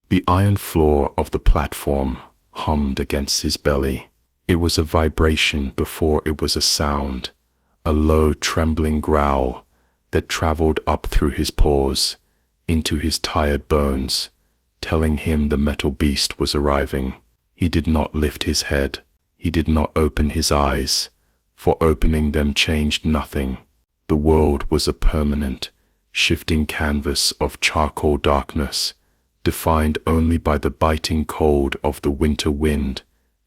The iron floor of the platform hummed against his belly. It was a vibration before it was a sound, a low trembling growl that traveled up through his pores, into his tired bones, telling him the metal beast was arriving. He did not lift his head. He did not open his eyes, for opening them changed nothing. The world was a permanent, shifting canvas of charcoal darkness, defined only by the biting cold of the winter wind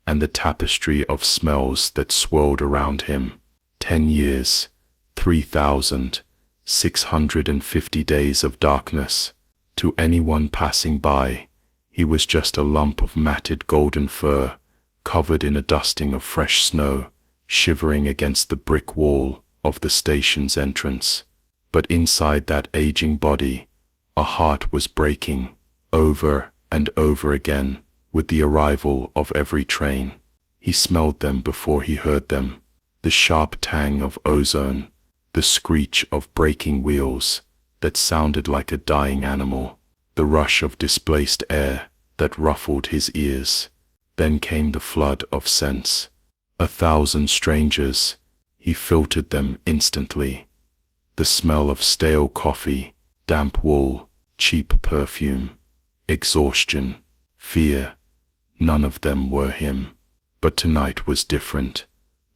and the tapestry of smells that swirled around him. 10 years, 3,650 days of darkness. To anyone passing by, he was just a lump of matted golden fur, covered in a dusting of fresh snow, shivering against the brick wall of the station's entrance. But inside that aging body, a heart was breaking, over and over again, with the arrival of every train. He smelled them before he heard them, the sharp tang of ozone, the screech of braking wheels that sounded like a dying animal, the rush of displaced air that ruffled his ears. Then came the flood of scents. 1,000 strangers. He filtered them instantly. The smell of stale coffee, damp wool, cheap perfume, exhaustion, fear. None of them were him. But tonight was different.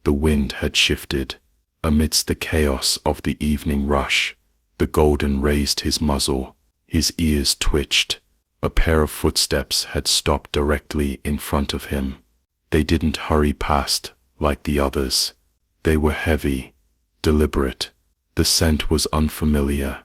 The wind had shifted. Amidst the chaos of the evening rush, the golden raised his muzzle. His ears twitched. A pair of footsteps had stopped directly in front of him. They didn't hurry past like the others. They were heavy, deliberate. The scent was unfamiliar.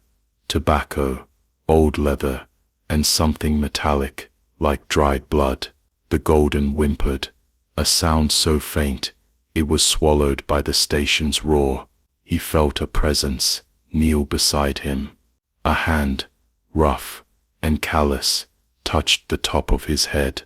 Tobacco, old leather, and something metallic, like dried blood. The golden whimpered, a sound so faint it was swallowed by the station's roar. He felt a presence kneel beside him. A hand, rough and callous, touched the top of his head.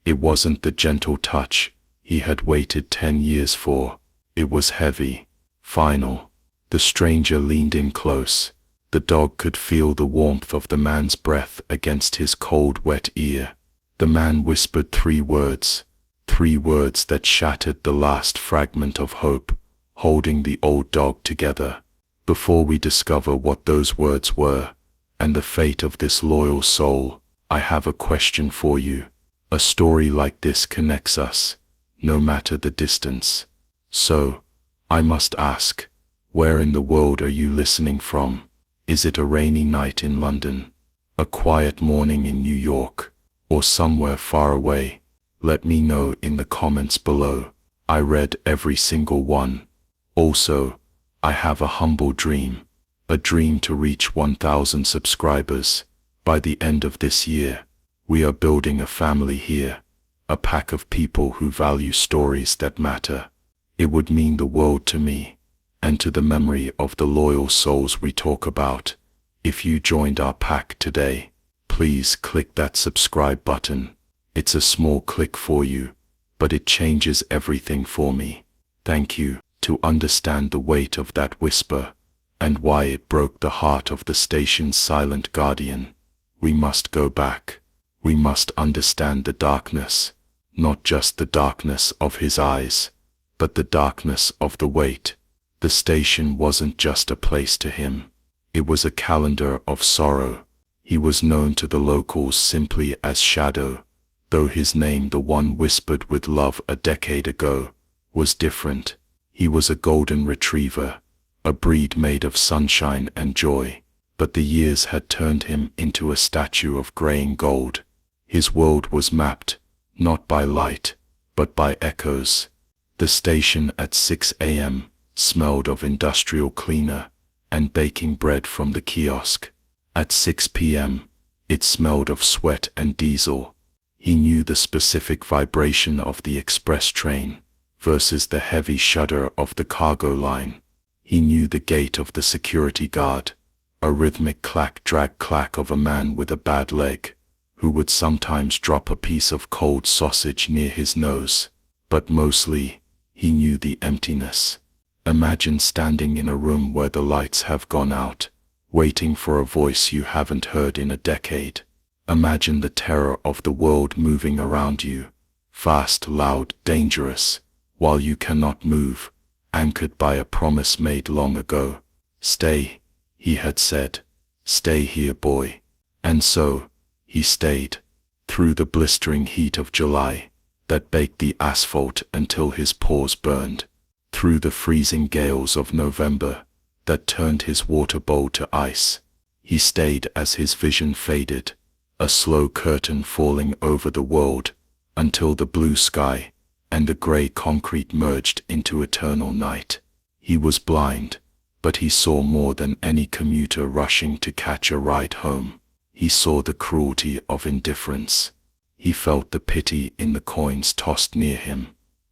It wasn't the gentle touch he had waited 10 years for. It was heavy, final. The stranger leaned in close. The dog could feel the warmth of the man's breath against his cold, wet ear. The man whispered 3 words that shattered the last fragment of hope, holding the old dog together. Before we discover what those words were, and the fate of this loyal soul, I have a question for you. A story like this connects us, no matter the distance. So, I must ask, where in the world are you listening from? Is it a rainy night in London, a quiet morning in New York, or somewhere far away? Let me know in the comments below. I read every single one. Also, I have a humble dream, a dream to reach 1,000 subscribers. By the end of this year, we are building a family here, a pack of people who value stories that matter. It would mean the world to me, and to the memory of the loyal souls we talk about. If you joined our pack today, please click that subscribe button. It's a small click for you, but it changes everything for me. Thank you. To understand the weight of that whisper, and why it broke the heart of the station's silent guardian, we must go back. We must understand the darkness, not just the darkness of his eyes, but the darkness of the weight. The station wasn't just a place to him. It was a calendar of sorrow. He was known to the locals simply as Shadow, though his name, the one whispered with love a decade ago, was different. He was a golden retriever, a breed made of sunshine and joy, but the years had turned him into a statue of graying gold. His world was mapped, not by light, but by echoes. The station at 6 a.m. smelled of industrial cleaner and baking bread from the kiosk. At 6 p.m., it smelled of sweat and diesel. He knew the specific vibration of the express train versus the heavy shudder of the cargo line. He knew the gait of the security guard, a rhythmic clack-drag clack of a man with a bad leg, who would sometimes drop a piece of cold sausage near his nose. But mostly, he knew the emptiness. Imagine standing in a room where the lights have gone out, waiting for a voice you haven't heard in a decade. Imagine the terror of the world moving around you, fast, loud, dangerous, while you cannot move, anchored by a promise made long ago. Stay, he had said. Stay here, boy. And so, he stayed, through the blistering heat of July, that baked the asphalt until his pores burned, through the freezing gales of November, that turned his water bowl to ice. He stayed as his vision faded, a slow curtain falling over the world, until the blue sky and the gray concrete merged into eternal night. He was blind, but he saw more than any commuter rushing to catch a ride home. He saw the cruelty of indifference. He felt the pity in the coins tossed near him,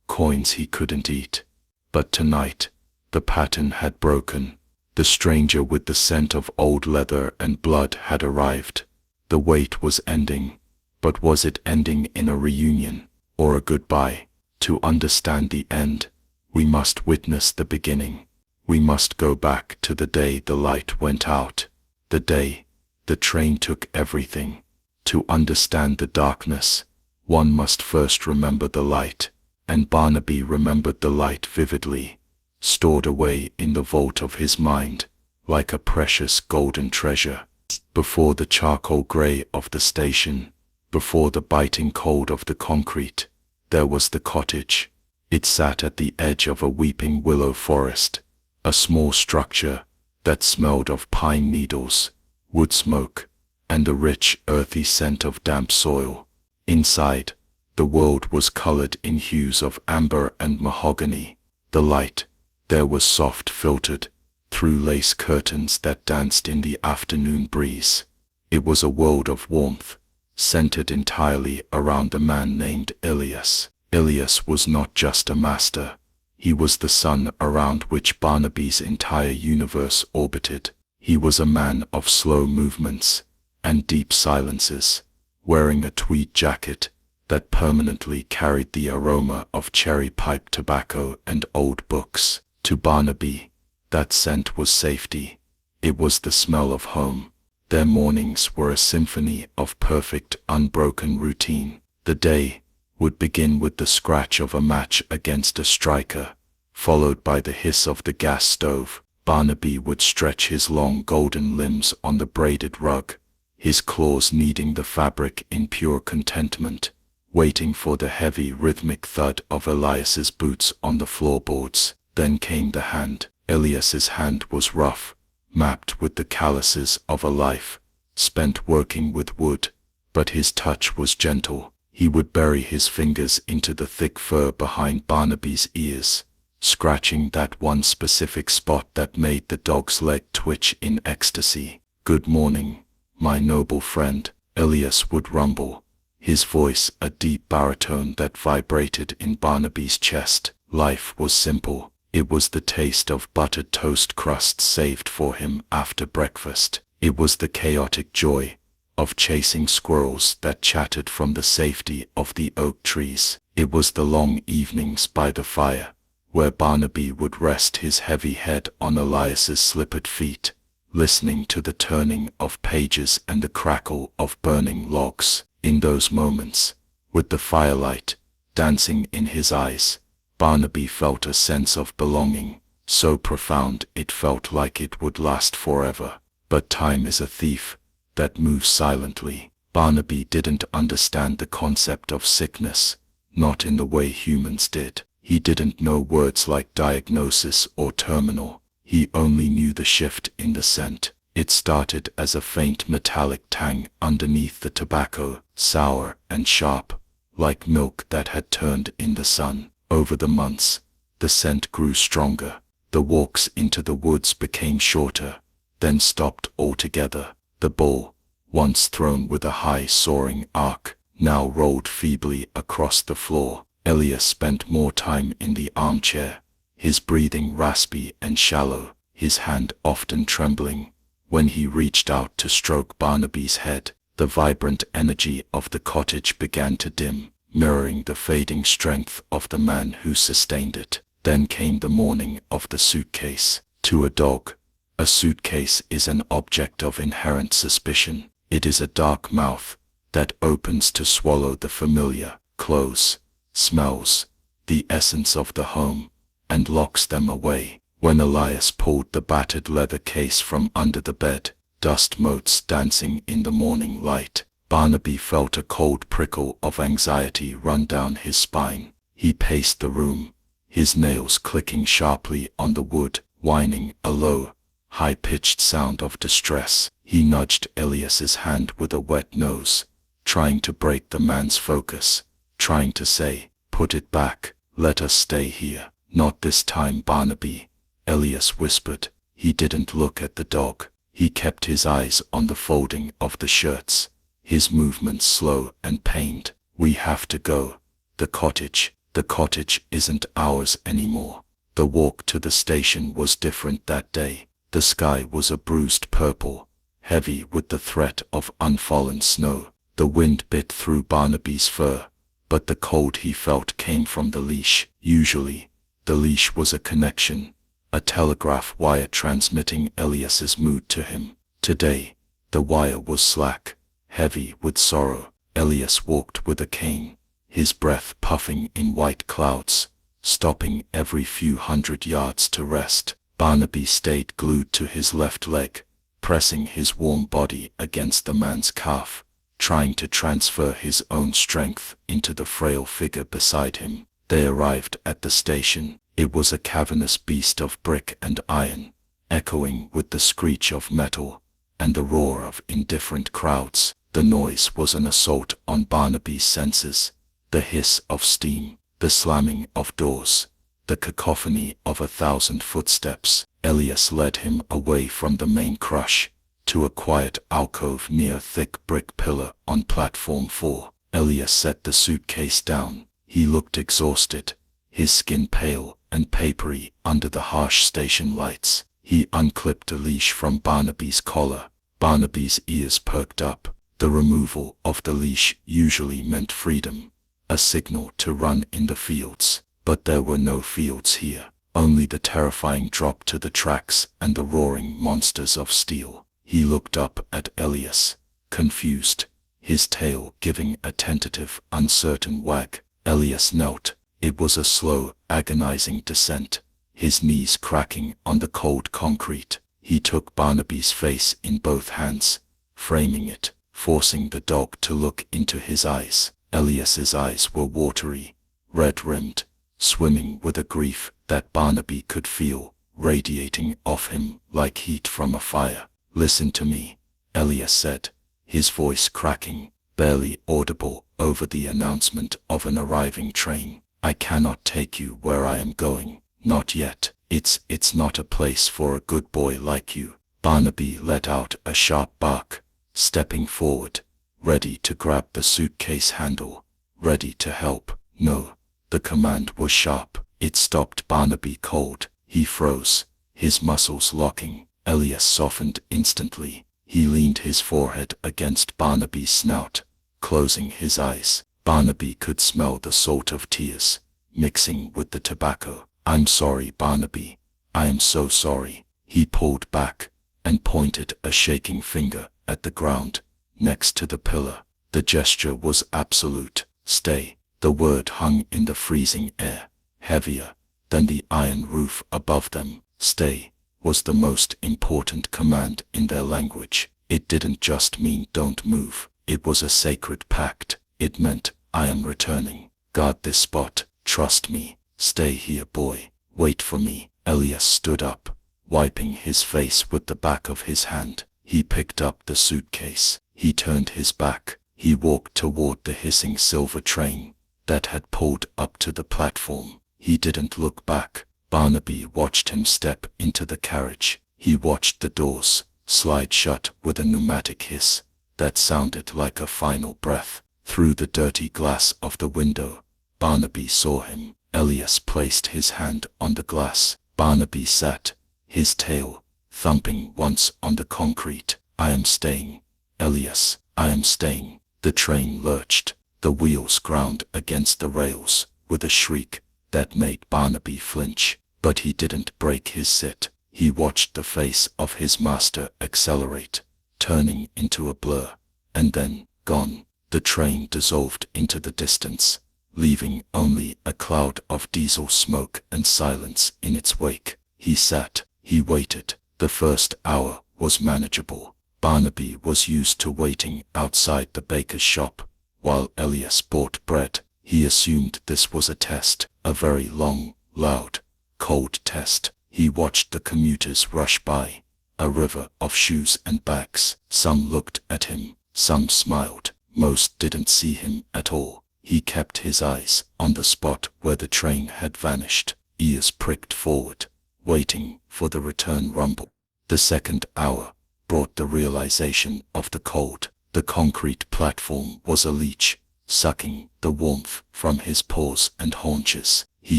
coins he couldn't eat. But tonight, the pattern had broken. The stranger with the scent of old leather and blood had arrived. The wait was ending, but was it ending in a reunion, or a goodbye? To understand the end, we must witness the beginning. We must go back to the day the light went out, the day the train took everything. To understand the darkness, one must first remember the light, and Barnaby remembered the light vividly, stored away in the vault of his mind, like a precious golden treasure. Before the charcoal grey of the station, before the biting cold of the concrete, there was the cottage. It sat at the edge of a weeping willow forest, a small structure that smelled of pine needles, wood smoke, and the rich, earthy scent of damp soil. Inside, the world was colored in hues of amber and mahogany. The light there was soft, filtered through lace curtains that danced in the afternoon breeze. It was a world of warmth, centered entirely around a man named Ilias. Ilias was not just a master. He was the sun around which Barnaby's entire universe orbited. He was a man of slow movements and deep silences, wearing a tweed jacket that permanently carried the aroma of cherry pipe tobacco and old books. To Barnaby, that scent was safety. It was the smell of home. Their mornings were a symphony of perfect, unbroken routine. The day would begin with the scratch of a match against a striker, followed by the hiss of the gas stove. Barnaby would stretch his long golden limbs on the braided rug, his claws kneading the fabric in pure contentment, waiting for the heavy rhythmic thud of Elias's boots on the floorboards. Then came the hand. Elias's hand was rough, mapped with the calluses of a life spent working with wood, but his touch was gentle. He would bury his fingers into the thick fur behind Barnaby's ears, scratching that one specific spot that made the dog's leg twitch in ecstasy. "Good morning, my noble friend," Elias would rumble, his voice a deep baritone that vibrated in Barnaby's chest. Life was simple. It was the taste of buttered toast crusts saved for him after breakfast. It was the chaotic joy of chasing squirrels that chattered from the safety of the oak trees. It was the long evenings by the fire, where Barnaby would rest his heavy head on Elias's slippered feet, listening to the turning of pages and the crackle of burning logs. In those moments, with the firelight dancing in his eyes, Barnaby felt a sense of belonging, so profound it felt like it would last forever. But time is a thief that moves silently. Barnaby didn't understand the concept of sickness, not in the way humans did. He didn't know words like diagnosis or terminal. He only knew the shift in the scent. It started as a faint metallic tang underneath the tobacco, sour and sharp, like milk that had turned in the sun. Over the months, the scent grew stronger. The walks into the woods became shorter, then stopped altogether. The ball, once thrown with a high soaring arc, now rolled feebly across the floor. Elias spent more time in the armchair, his breathing raspy and shallow, his hand often trembling when he reached out to stroke Barnaby's head. The vibrant energy of the cottage began to dim, mirroring the fading strength of the man who sustained it. Then came the morning of the suitcase. To a dog, a suitcase is an object of inherent suspicion. It is a dark mouth, that opens to swallow the familiar clothes, smells, the essence of the home, and locks them away. When Elias pulled the battered leather case from under the bed, dust motes dancing in the morning light, Barnaby felt a cold prickle of anxiety run down his spine. He paced the room, his nails clicking sharply on the wood, whining a low, high-pitched sound of distress. He nudged Elias's hand with a wet nose, trying to break the man's focus, trying to say, "Put it back, let us stay here." "Not this time, Barnaby," Elias whispered. He didn't look at the dog. He kept his eyes on the folding of the shirts, his movements slow and pained. "We have to go. The cottage isn't ours anymore." The walk to the station was different that day. The sky was a bruised purple, heavy with the threat of unfallen snow. The wind bit through Barnaby's fur, but the cold he felt came from the leash. Usually, the leash was a connection, a telegraph wire transmitting Elias's mood to him. Today, the wire was slack, heavy with sorrow. Elias walked with a cane, his breath puffing in white clouds, stopping every few hundred yards to rest. Barnaby stayed glued to his left leg, pressing his warm body against the man's calf, trying to transfer his own strength into the frail figure beside him. They arrived at the station. It was a cavernous beast of brick and iron, echoing with the screech of metal and the roar of indifferent crowds. The noise was an assault on Barnaby's senses. The hiss of steam, the slamming of doors, the cacophony of 1,000 footsteps. Elias led him away from the main crush, to a quiet alcove near a thick brick pillar on platform 4. Elias set the suitcase down. He looked exhausted, his skin pale and papery under the harsh station lights. He unclipped a leash from Barnaby's collar. Barnaby's ears perked up. The removal of the leash usually meant freedom, a signal to run in the fields. But there were no fields here, only the terrifying drop to the tracks and the roaring monsters of steel. He looked up at Elias, confused, his tail giving a tentative, uncertain wag. Elias knelt. It was a slow, agonizing descent, his knees cracking on the cold concrete. He took Barnaby's face in both hands, framing it, forcing the dog to look into his eyes. Elias's eyes were watery, red-rimmed, swimming with a grief that Barnaby could feel, radiating off him like heat from a fire. "Listen to me," Elias said, his voice cracking, barely audible over the announcement of an arriving train. "I cannot take you where I am going, not yet. It's not a place for a good boy like you." Barnaby let out a sharp bark, stepping forward, ready to grab the suitcase handle, ready to help. "No." The command was sharp. It stopped Barnaby cold. He froze, his muscles locking. Elias softened instantly. He leaned his forehead against Barnaby's snout, closing his eyes. Barnaby could smell the salt of tears, mixing with the tobacco. "I'm sorry, Barnaby. I am so sorry." He pulled back and pointed a shaking finger at the ground, next to the pillar. The gesture was absolute. "Stay." The word hung in the freezing air, heavier than the iron roof above them. "Stay" was the most important command in their language. It didn't just mean don't move. It was a sacred pact. It meant, "I am returning. Guard this spot. Trust me. Stay here, boy. Wait for me." Elias stood up, wiping his face with the back of his hand. He picked up the suitcase. He turned his back. He walked toward the hissing silver train that had pulled up to the platform. He didn't look back. Barnaby watched him step into the carriage. He watched the doors slide shut with a pneumatic hiss that sounded like a final breath. Through the dirty glass of the window, Barnaby saw him. Elias placed his hand on the glass. Barnaby sat, his tail thumping once on the concrete. "I am staying, Elias. I am staying." The train lurched. The wheels ground against the rails with a shriek that made Barnaby flinch. But he didn't break his sit. He watched the face of his master accelerate, turning into a blur, and then gone. The train dissolved into the distance, leaving only a cloud of diesel smoke and silence in its wake. He sat, he waited. The first hour was manageable. Barnaby was used to waiting outside the baker's shop, while Elias bought bread. He assumed this was a test, a very long, loud, cold test. He watched the commuters rush by, a river of shoes and bags. Some looked at him, some smiled, most didn't see him at all. He kept his eyes on the spot where the train had vanished, ears pricked forward, waiting for the return rumble. The second hour brought the realization of the cold. The concrete platform was a leech, sucking the warmth from his paws and haunches. He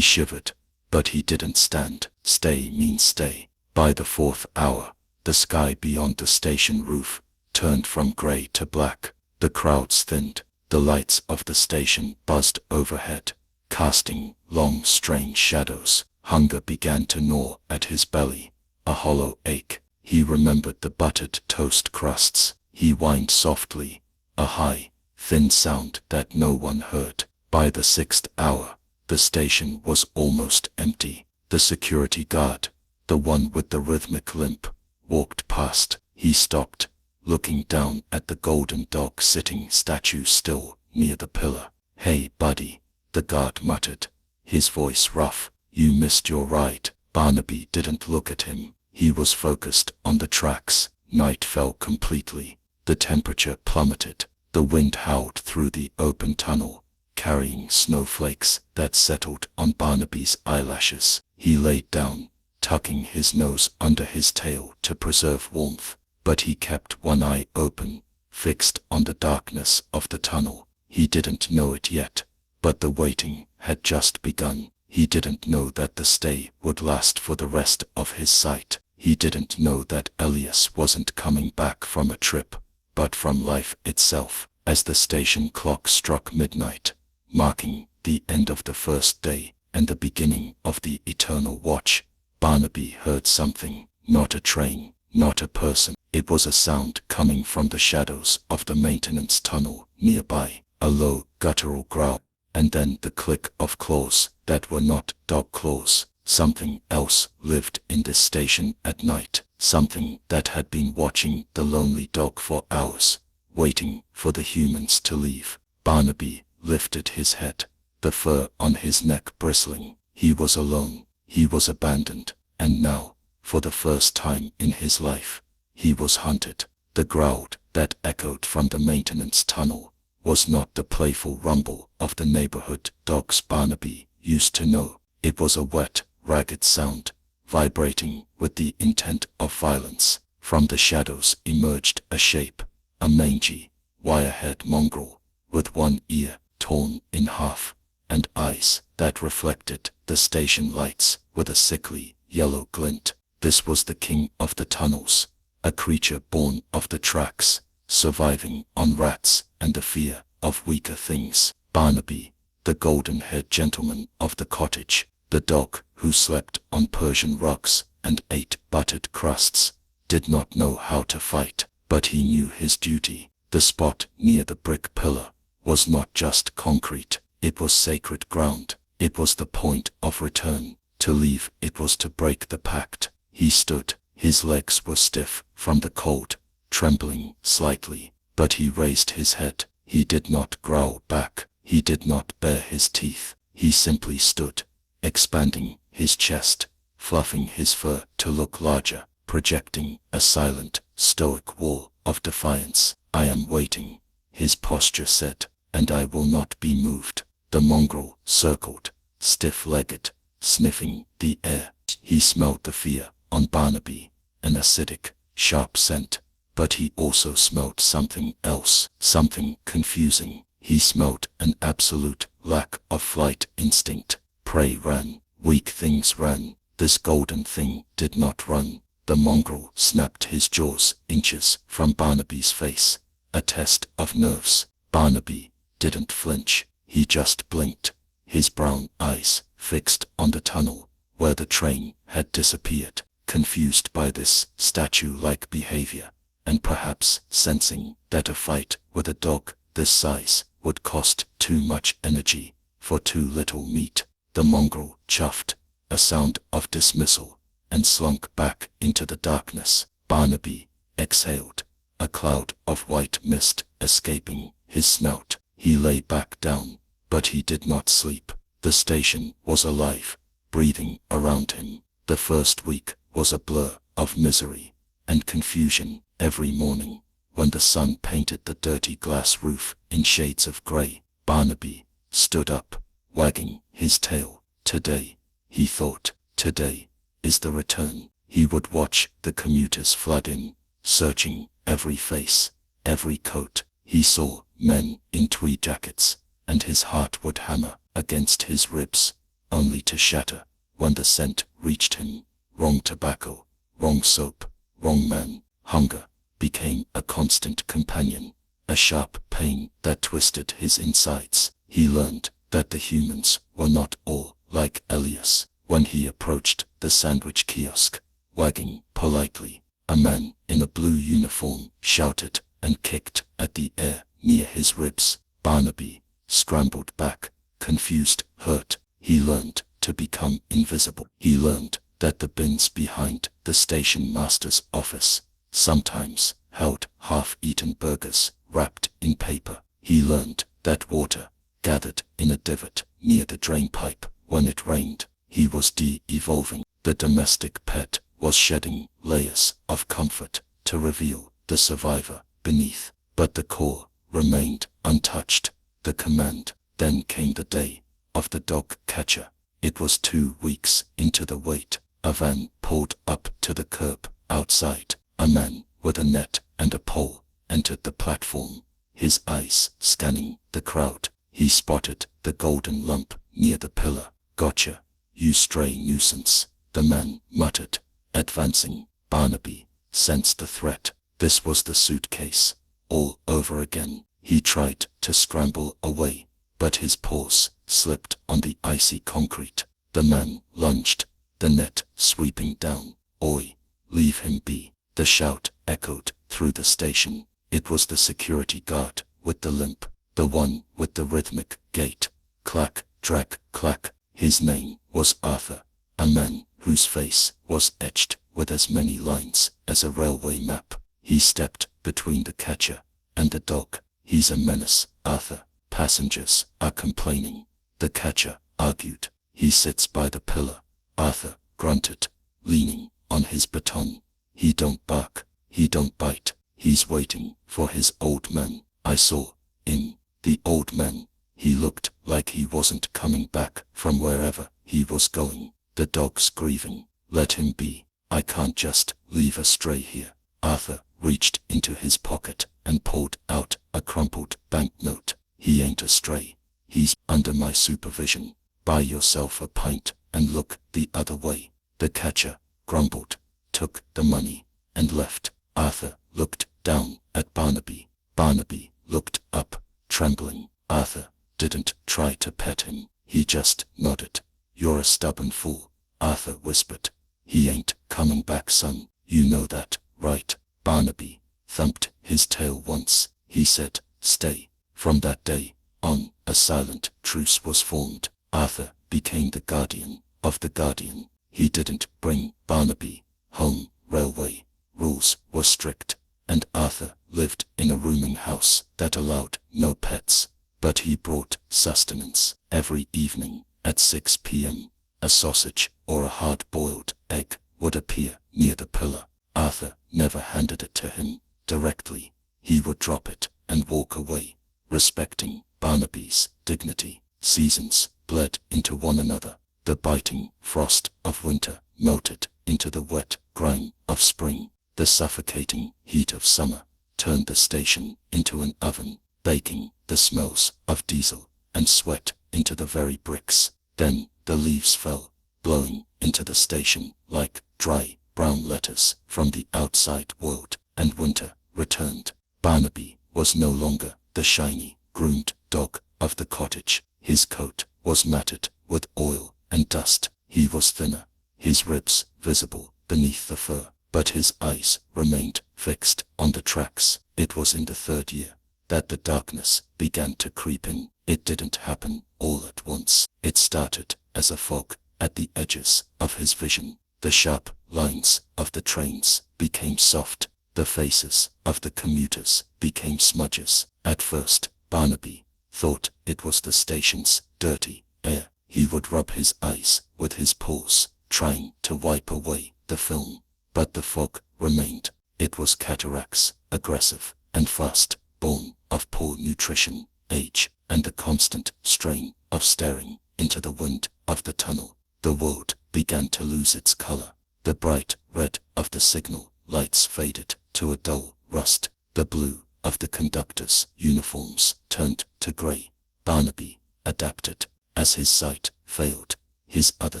shivered, but he didn't stand. Stay means stay. By the fourth hour, the sky beyond the station roof turned from grey to black. The crowds thinned. The lights of the station buzzed overhead, casting long, strange shadows. Hunger began to gnaw at his belly, a hollow ache. He remembered the buttered toast crusts. He whined softly, a high, thin sound that no one heard. By the sixth hour, the station was almost empty. The security guard, the one with the rhythmic limp, walked past. He stopped, looking down at the golden dog sitting statue still near the pillar. "Hey, buddy," the guard muttered, his voice rough. "You missed your ride." Barnaby didn't look at him. He was focused on the tracks. Night fell completely. The temperature plummeted. The wind howled through the open tunnel, carrying snowflakes that settled on Barnaby's eyelashes. He laid down, tucking his nose under his tail to preserve warmth, but he kept one eye open, fixed on the darkness of the tunnel. He didn't know it yet, but the waiting had just begun. He didn't know that the stay would last for the rest of his sight. He didn't know that Elias wasn't coming back from a trip, but from life itself. As the station clock struck midnight, marking the end of the first day and the beginning of the eternal watch, Barnaby heard something. Not a train, not a person. It was a sound coming from the shadows of the maintenance tunnel nearby, a low, guttural growl, and then the click of claws that were not dog claws. Something else lived in this station at night, something that had been watching the lonely dog for hours, waiting for the humans to leave. Barnaby lifted his head, the fur on his neck bristling. He was alone, he was abandoned, and now, for the first time in his life, he was hunted. The growl that echoed from the maintenance tunnel was not the playful rumble of the neighborhood dogs Barnaby used to know. It was a wet, ragged sound, vibrating with the intent of violence. From the shadows emerged a shape, a mangy, wire-haired mongrel, with one ear torn in half, and eyes that reflected the station lights with a sickly, yellow glint. This was the king of the tunnels, a creature born of the tracks, surviving on rats and the fear of weaker things. Barnaby, the golden-haired gentleman of the cottage, the dog who slept on Persian rugs and ate buttered crusts, did not know how to fight, but he knew his duty. The spot near the brick pillar was not just concrete, it was sacred ground. It was the point of return. To leave it was to break the pact. He stood, his legs were stiff from the cold, trembling slightly, but he raised his head. He did not growl back, he did not bare his teeth, he simply stood, expanding his chest, fluffing his fur to look larger, projecting a silent, stoic wall of defiance. "I am waiting," his posture said, "and I will not be moved." The mongrel circled, stiff-legged, sniffing the air. He smelled the fear on Barnaby, an acidic, sharp scent, but he also smelled something else, something confusing. He smelled an absolute lack of flight instinct. Prey ran, weak things ran. This golden thing did not run. The mongrel snapped his jaws inches from Barnaby's face, a test of nerves. Barnaby didn't flinch, he just blinked, his brown eyes fixed on the tunnel where the train had disappeared. Confused by this statue-like behavior, and perhaps sensing that a fight with a dog This size would cost too much energy for too little meat. The mongrel chuffed a sound of dismissal and slunk back into the darkness. Barnaby exhaled, a cloud of white mist escaping his snout. He lay back down, but he did not sleep. The station was alive, breathing around him. The first week was a blur of misery and confusion. Every morning, when the sun painted the dirty glass roof in shades of grey, Barnaby stood up, wagging his tail. Today, he thought, today is the return. He would watch the commuters flood in, searching every face, every coat. He saw men in tweed jackets, and his heart would hammer against his ribs, only to shatter when the scent reached him. Wrong tobacco, wrong soap, wrong man. Hunger became a constant companion, a sharp pain that twisted his insides. He learned that the humans were not all like Elias. When he approached the sandwich kiosk, wagging politely, a man in a blue uniform shouted and kicked at the air near his ribs. Barnaby scrambled back, confused, hurt. He learned to become invisible. He learned that the bins behind the station master's office sometimes held half-eaten burgers wrapped in paper. He learned that water gathered in a divot near the drain pipe when it rained. He was de-evolving. The domestic pet was shedding layers of comfort to reveal the survivor beneath, but the core remained untouched. The command. Then came the day of the dog catcher. It was 2 weeks into the wait. A van pulled up to the curb outside. A man with a net and a pole entered the platform, his eyes scanning the crowd. He spotted the golden lump near the pillar. "Gotcha, you stray nuisance," the man muttered, advancing. Barnaby sensed the threat. This was the suitcase, all over again. He tried to scramble away, but his paws slipped on the icy concrete. The man lunged, the net sweeping down. "Oi, leave him be." The shout echoed through the station. It was the security guard with the limp, the one with the rhythmic gait. Clack, drack, clack. His name was Arthur, a man whose face was etched with as many lines as a railway map. He stepped between the catcher and the dog. "He's a menace, Arthur. Passengers are complaining," the catcher argued. "He sits by the pillar," Arthur grunted, leaning on his baton. "He don't bark, he don't bite. He's waiting for his old man. I saw him, the old man. He looked like he wasn't coming back from wherever he was going. The dog's grieving. Let him be. I can't just leave a stray here." Arthur reached into his pocket and pulled out a crumpled banknote. "He ain't a stray. He's under my supervision. Buy yourself a pint and look the other way." The catcher grumbled, took the money, and left. Arthur looked down at Barnaby. Barnaby looked up, trembling. Arthur didn't try to pet him. He just nodded. "You're a stubborn fool," Arthur whispered. "He ain't coming back, son. You know that, right?" Barnaby thumped his tail once. He said, "Stay." From that day on, a silent truce was formed. Arthur became the guardian of the guardian. He didn't bring Barnaby home. Railway rules were strict, and Arthur lived in a rooming house that allowed no pets. But he brought sustenance. Every evening at 6 p.m., a sausage or a hard-boiled egg would appear near the pillar. Arthur never handed it to him directly. He would drop it and walk away, respecting Barnaby's dignity. Seasons bled into one another. The biting frost of winter melted into the wet grime of spring. The suffocating heat of summer turned the station into an oven, baking the smells of diesel and sweat into the very bricks. Then the leaves fell, blowing into the station like dry, brown letters from the outside world, and winter returned. Barnaby was no longer the shiny, groomed dog of the cottage. His coat was matted with oil and dust. He was thinner, his ribs visible beneath the fur, but his eyes remained fixed on the tracks. It was in the 3rd year that the darkness began to creep in. It didn't happen all at once. It started as a fog at the edges of his vision. The sharp lines of the trains became soft. The faces of the commuters became smudges. At first, Barnaby thought it was the station's dirty air. He would rub his eyes with his paws, trying to wipe away the film. But the fog remained. It was cataracts, aggressive and fast, born of poor nutrition, age, and the constant strain of staring into the wind of the tunnel. The world began to lose its color. The bright red of the signal lights faded to a dull rust. The blue of the conductors' uniforms turned to gray. Barnaby adapted. As his sight failed, his other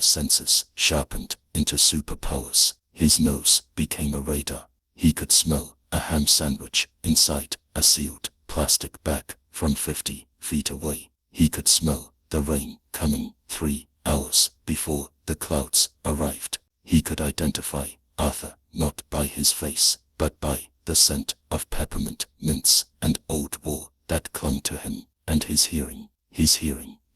senses sharpened into superpowers. His nose became a radar. He could smell a ham sandwich inside a sealed plastic bag from 50 feet away. He could smell the rain coming 3 hours before the clouds arrived. He could identify Arthur not by his face, but by the scent of peppermint mints and old wool that clung to him. And his hearing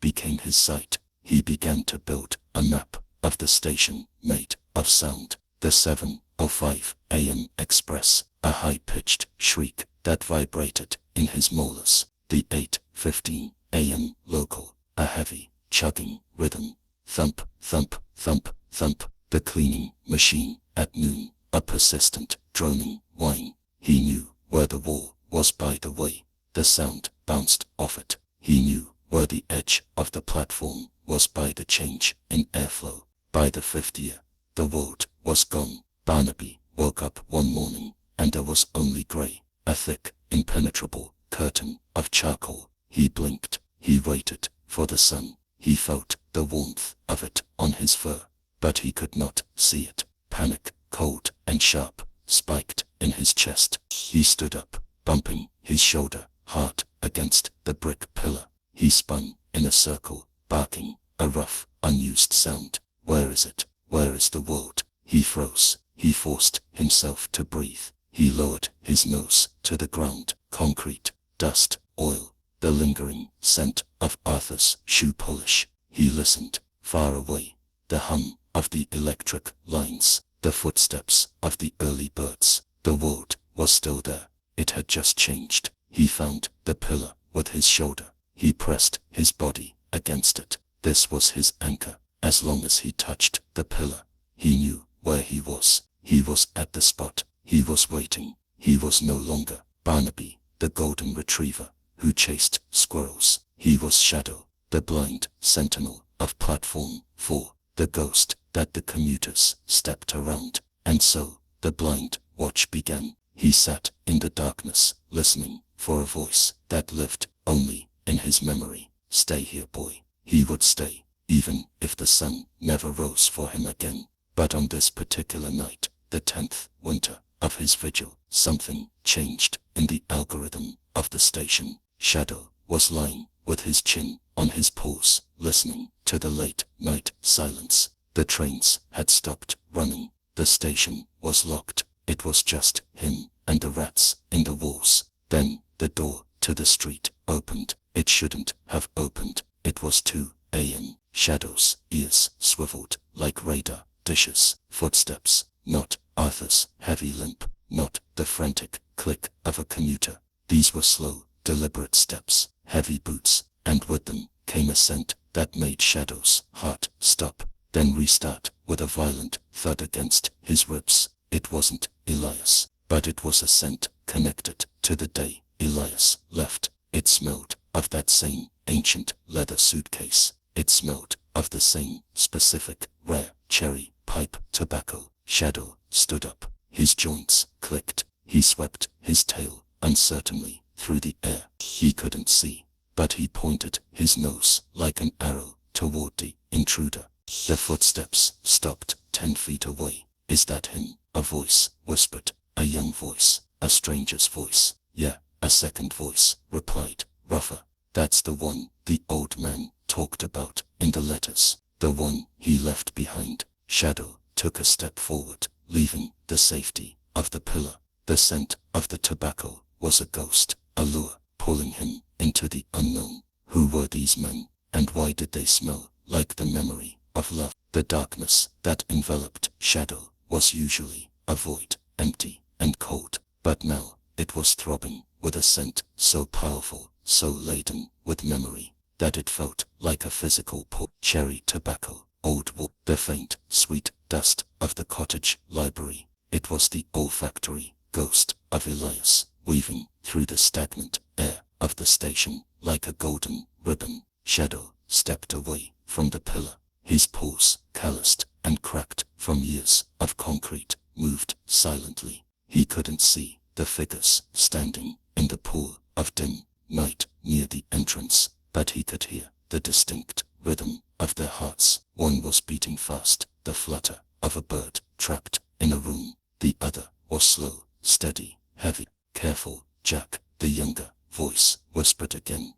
became his sight. He began to build a map of the station made of sound. The 7:05 a.m. express, a high-pitched shriek that vibrated in his molars. The 8:15 a.m. local, a heavy, chugging rhythm. Thump, thump, thump, thump. The cleaning machine at noon, a persistent, droning whine. He knew where the wall was by the way the sound bounced off it. He knew where the edge of the platform was by the change in airflow. By the 5th year, the world was gone. Barnaby woke up one morning, and there was only grey, a thick, impenetrable curtain of charcoal. He blinked. He waited for the sun. He felt the warmth of it on his fur, but he could not see it. Panic, cold and sharp, spiked in his chest. He stood up, bumping his shoulder hard against the brick pillar. He spun in a circle, barking, a rough, unused sound. Where is it? Where is the world? He froze. He forced himself to breathe. He lowered his nose to the ground. Concrete, dust, oil, the lingering scent of Arthur's shoe polish. He listened. Far away, the hum of the electric lines, the footsteps of the early birds. The world was still there. It had just changed. He found the pillar with his shoulder. He pressed his body against it. This was his anchor. As long as he touched the pillar, he knew where he was. He was at the spot. He was waiting. He was no longer Barnaby, the golden retriever who chased squirrels. He was Shadow, the blind sentinel of platform 4, the ghost that the commuters stepped around. And so, the blind watch began. He sat in the darkness, listening for a voice that lived only in his memory. Stay here, boy. He would stay, even if the sun never rose for him again. But on this particular night, the 10th winter of his vigil, something changed in the algorithm of the station. Shadow was lying with his chin on his paws, listening to the late night silence. The trains had stopped running. The station was locked. It was just him and the rats in the walls. Then the door to the street opened. It shouldn't have opened. It was 2 a.m. Shadow's ears swiveled like radar dishes. Footsteps, not Arthur's heavy limp, not the frantic click of a commuter. These were slow, deliberate steps, heavy boots, and with them came a scent that made Shadow's heart stop, then restart with a violent thud against his ribs. It wasn't Elias, but it was a scent connected to the day Elias left. It smelled of that same ancient leather suitcase. It smelled of the same specific, rare cherry pipe tobacco. Shadow stood up. His joints clicked. He swept his tail uncertainly through the air. He couldn't see, but he pointed his nose like an arrow toward the intruder. The footsteps stopped 10 feet away. Is that him? A voice whispered. A young voice. A stranger's voice. Yeah, a second voice replied, rougher. That's the one the old man talked about in the letters. The one he left behind. Shadow took a step forward, leaving the safety of the pillar. The scent of the tobacco was a ghost, a lure. pulling him into the unknown. Who were these men, and why did they smell like the memory of love? The darkness that enveloped Shadow was usually a void, empty and cold, but now it was throbbing with a scent so powerful, so laden with memory, that it felt like a physical pull. Cherry tobacco, old wood, the faint, sweet dust of the cottage library. It was the olfactory ghost of Elias, weaving through the stagnant air of the station like a golden ribbon. Shadow stepped away from the pillar. His paws, calloused and cracked from years of concrete, moved silently. He couldn't see the figures standing in the pool of dim night near the entrance, but he could hear the distinct rhythm of their hearts. One was beating fast, the flutter of a bird trapped in a room. The other was slow, steady, heavy. Careful, Jack, the younger voice whispered again.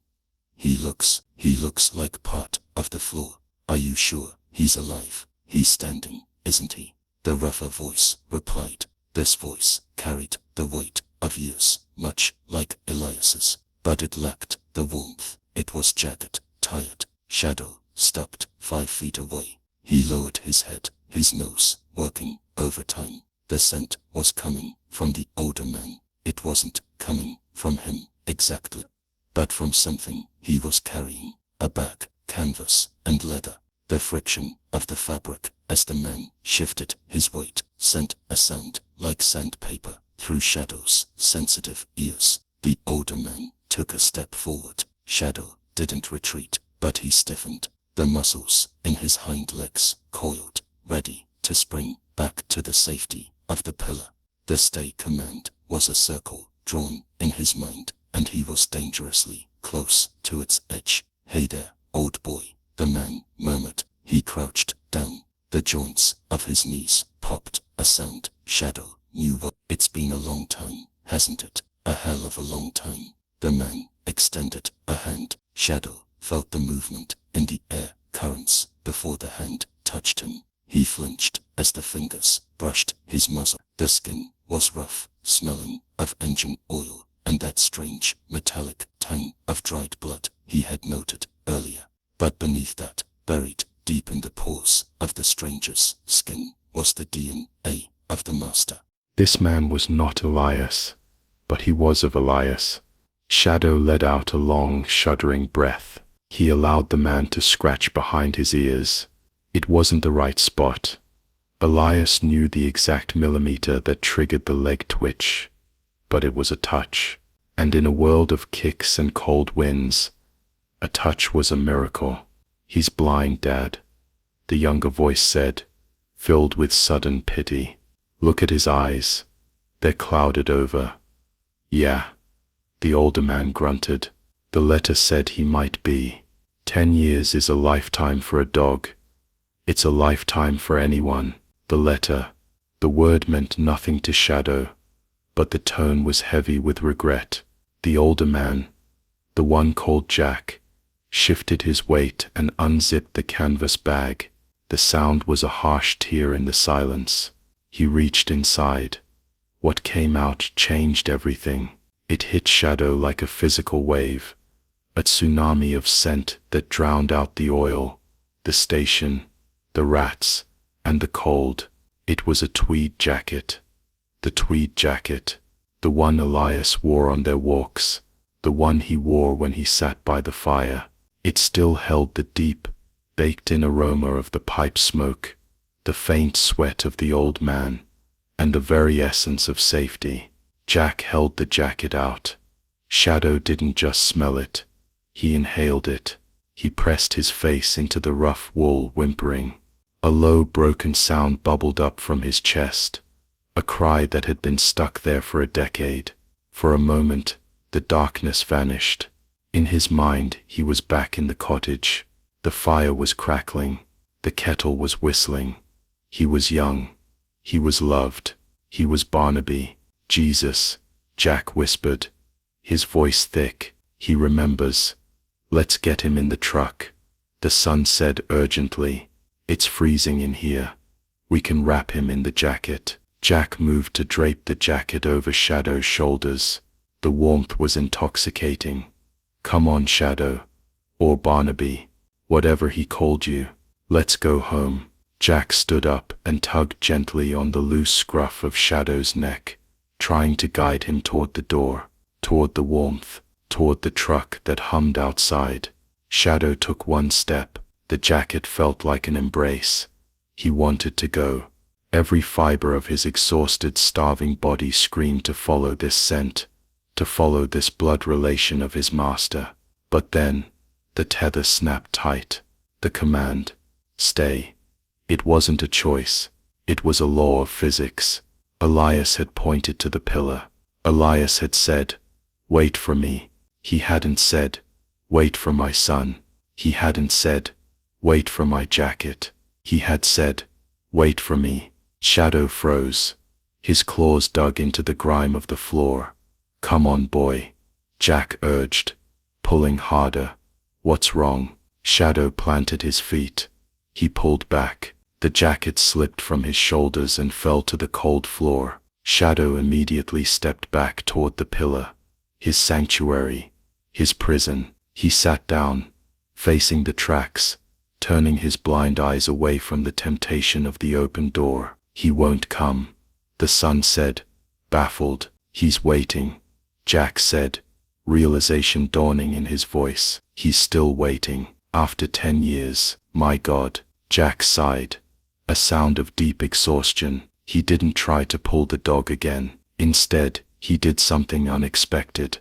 He looks like part of the floor. Are you sure he's alive? He's standing, isn't he? The rougher voice replied. This voice carried the weight of years, much like Elias's, but it lacked the warmth. It was jagged, tired. Shadow stopped 5 feet away. He lowered his head, his nose working overtime. The scent was coming from the older man. It wasn't coming from him exactly, but from something he was carrying. A bag, canvas, and leather. The friction of the fabric as the man shifted his weight sent a sound like sandpaper through Shadow's sensitive ears. The older man took a step forward. Shadow didn't retreat, but he stiffened. The muscles in his hind legs coiled, ready to spring back to the safety of the pillar. The stay command was a circle drawn in his mind, and he was dangerously close to its edge. Hey there, old boy, the man murmured. He crouched down. The joints of his knees popped a sound. Shadow knew what. It's been a long time, hasn't it? A hell of a long time. The man extended a hand. Shadow felt the movement in the air currents before the hand touched him. He flinched as the fingers brushed his muzzle. The skin was rough, smelling of engine oil and that strange metallic tang of dried blood he had noted earlier. But beneath that, buried deep in the pores of the stranger's skin, was the DNA of the master. This man was not Elias, but he was of Elias. Shadow let out a long, shuddering breath. He allowed the man to scratch behind his ears. It wasn't the right spot. Elias knew the exact millimeter that triggered the leg twitch, but it was a touch. And in a world of kicks and cold winds, a touch was a miracle. He's blind, Dad, the younger voice said, filled with sudden pity. Look at his eyes. They're clouded over. Yeah, the older man grunted. The letter said he might be. 10 years is a lifetime for a dog. It's a lifetime for anyone. The letter, the word meant nothing to Shadow, but the tone was heavy with regret. The older man, the one called Jack, shifted his weight and unzipped the canvas bag. The sound was a harsh tear in the silence. He reached inside. What came out changed everything. It hit Shadow like a physical wave, a tsunami of scent that drowned out the oil, the station, the rats, and the cold. It was a tweed jacket. The tweed jacket, the one Elias wore on their walks, the one he wore when he sat by the fire. It still held the deep, baked-in aroma of the pipe smoke, the faint sweat of the old man, and the very essence of safety. Jack held the jacket out. Shadow didn't just smell it. He inhaled it. He pressed his face into the rough wool, whimpering. A low, broken sound bubbled up from his chest, a cry that had been stuck there for a decade. For a moment, the darkness vanished. In his mind, he was back in the cottage. The fire was crackling. The kettle was whistling. He was young. He was loved. He was Barnaby. Jesus, Jack whispered, his voice thick. He remembers. Let's get him in the truck. The son said urgently. It's freezing in here. We can wrap him in the jacket. Jack moved to drape the jacket over Shadow's shoulders. The warmth was intoxicating. "Come on, Shadow. Or Barnaby. Whatever he called you. Let's go home." Jack stood up and tugged gently on the loose scruff of Shadow's neck, trying to guide him toward the door, toward the warmth, toward the truck that hummed outside. Shadow took one step. The jacket felt like an embrace. He wanted to go. Every fiber of his exhausted, starving body screamed to follow this scent, to follow this blood relation of his master. But then, the tether snapped tight. The command, "Stay." It wasn't a choice. It was a law of physics. Elias had pointed to the pillar. Elias had said, "Wait for me." He hadn't said, "Wait for my son." He hadn't said, "Wait for my jacket." He had said, "Wait for me." Shadow froze. His claws dug into the grime of the floor. "Come on, boy," Jack urged, pulling harder. "What's wrong?" Shadow planted his feet. He pulled back. The jacket slipped from his shoulders and fell to the cold floor. Shadow immediately stepped back toward the pillar. His sanctuary. His prison. He sat down, facing the tracks, turning his blind eyes away from the temptation of the open door. "He won't come," the son said, baffled. "He's waiting," Jack said, realization dawning in his voice. "He's still waiting. After 10 years. My God." Jack sighed, a sound of deep exhaustion. He didn't try to pull the dog again. Instead, he did something unexpected.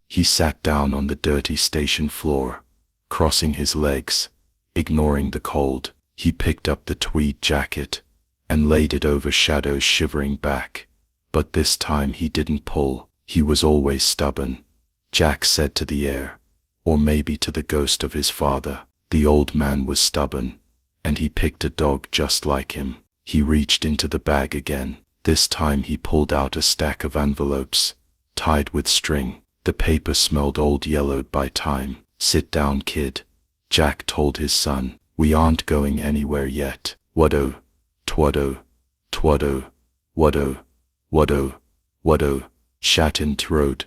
He sat down on the dirty station floor, crossing his legs, ignoring the cold. He picked up the tweed jacket and laid it over Shadow's shivering back. But this time he didn't pull. He was always stubborn, Jack said to the air, or maybe to the ghost of his father. The old man was stubborn, and he picked a dog just like him. He reached into the bag again. This time he pulled out a stack of envelopes, tied with string. The paper smelled old, yellowed by time. "Sit down, kid," Jack told his son. "We aren't going anywhere yet." "Wado, twado, twado, wado, wado, wado," Shatin trod.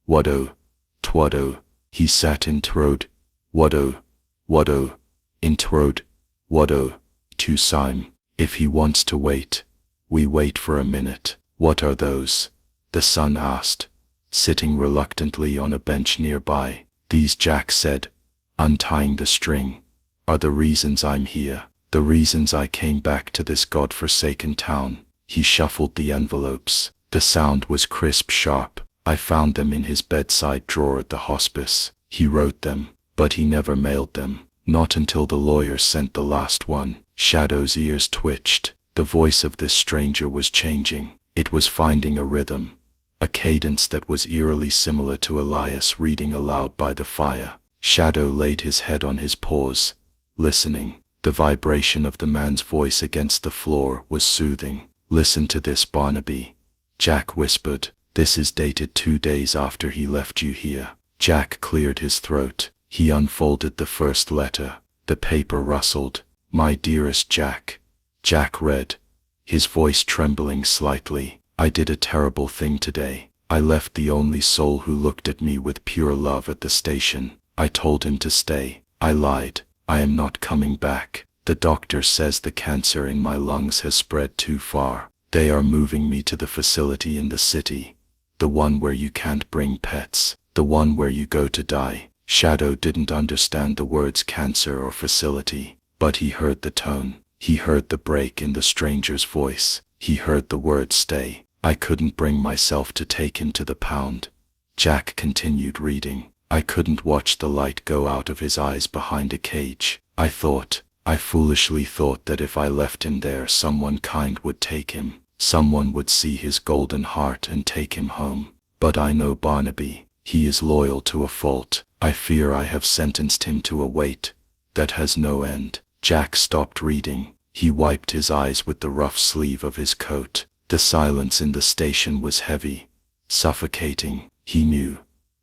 "Wado, twado." He sat in trod. "Wado, wado," in trod. "Wado." To Syme. "If he wants to wait, we wait for a minute." "What are those?" the son asked, sitting reluctantly on a bench nearby. "These," Jack said, untying the string, "are the reasons I'm here. The reasons I came back to this God-forsaken town." He shuffled the envelopes. The sound was crisp, sharp. "I found them in his bedside drawer at the hospice. He wrote them, but he never mailed them. Not until the lawyer sent the last one." Shadow's ears twitched. The voice of this stranger was changing. It was finding a rhythm, a cadence that was eerily similar to Elias reading aloud by the fire. Shadow laid his head on his paws, listening. The vibration of the man's voice against the floor was soothing. "Listen to this, Barnaby," Jack whispered. "This is dated 2 days after he left you here." Jack cleared his throat. He unfolded the first letter. The paper rustled. "My dearest Jack," Jack read, his voice trembling slightly. "I did a terrible thing today. I left the only soul who looked at me with pure love at the station. I told him to stay. I lied. I am not coming back. The doctor says the cancer in my lungs has spread too far. They are moving me to the facility in the city. The one where you can't bring pets. The one where you go to die." Shadow didn't understand the words cancer or facility, but he heard the tone. He heard the break in the stranger's voice. He heard the word stay. "I couldn't bring myself to take him to the pound," Jack continued reading. "I couldn't watch the light go out of his eyes behind a cage. I foolishly thought that if I left him there, someone kind would take him. Someone would see his golden heart and take him home. But I know Barnaby. He is loyal to a fault. I fear I have sentenced him to a wait that has no end." Jack stopped reading. He wiped his eyes with the rough sleeve of his coat. The silence in the station was heavy, suffocating. "He knew,"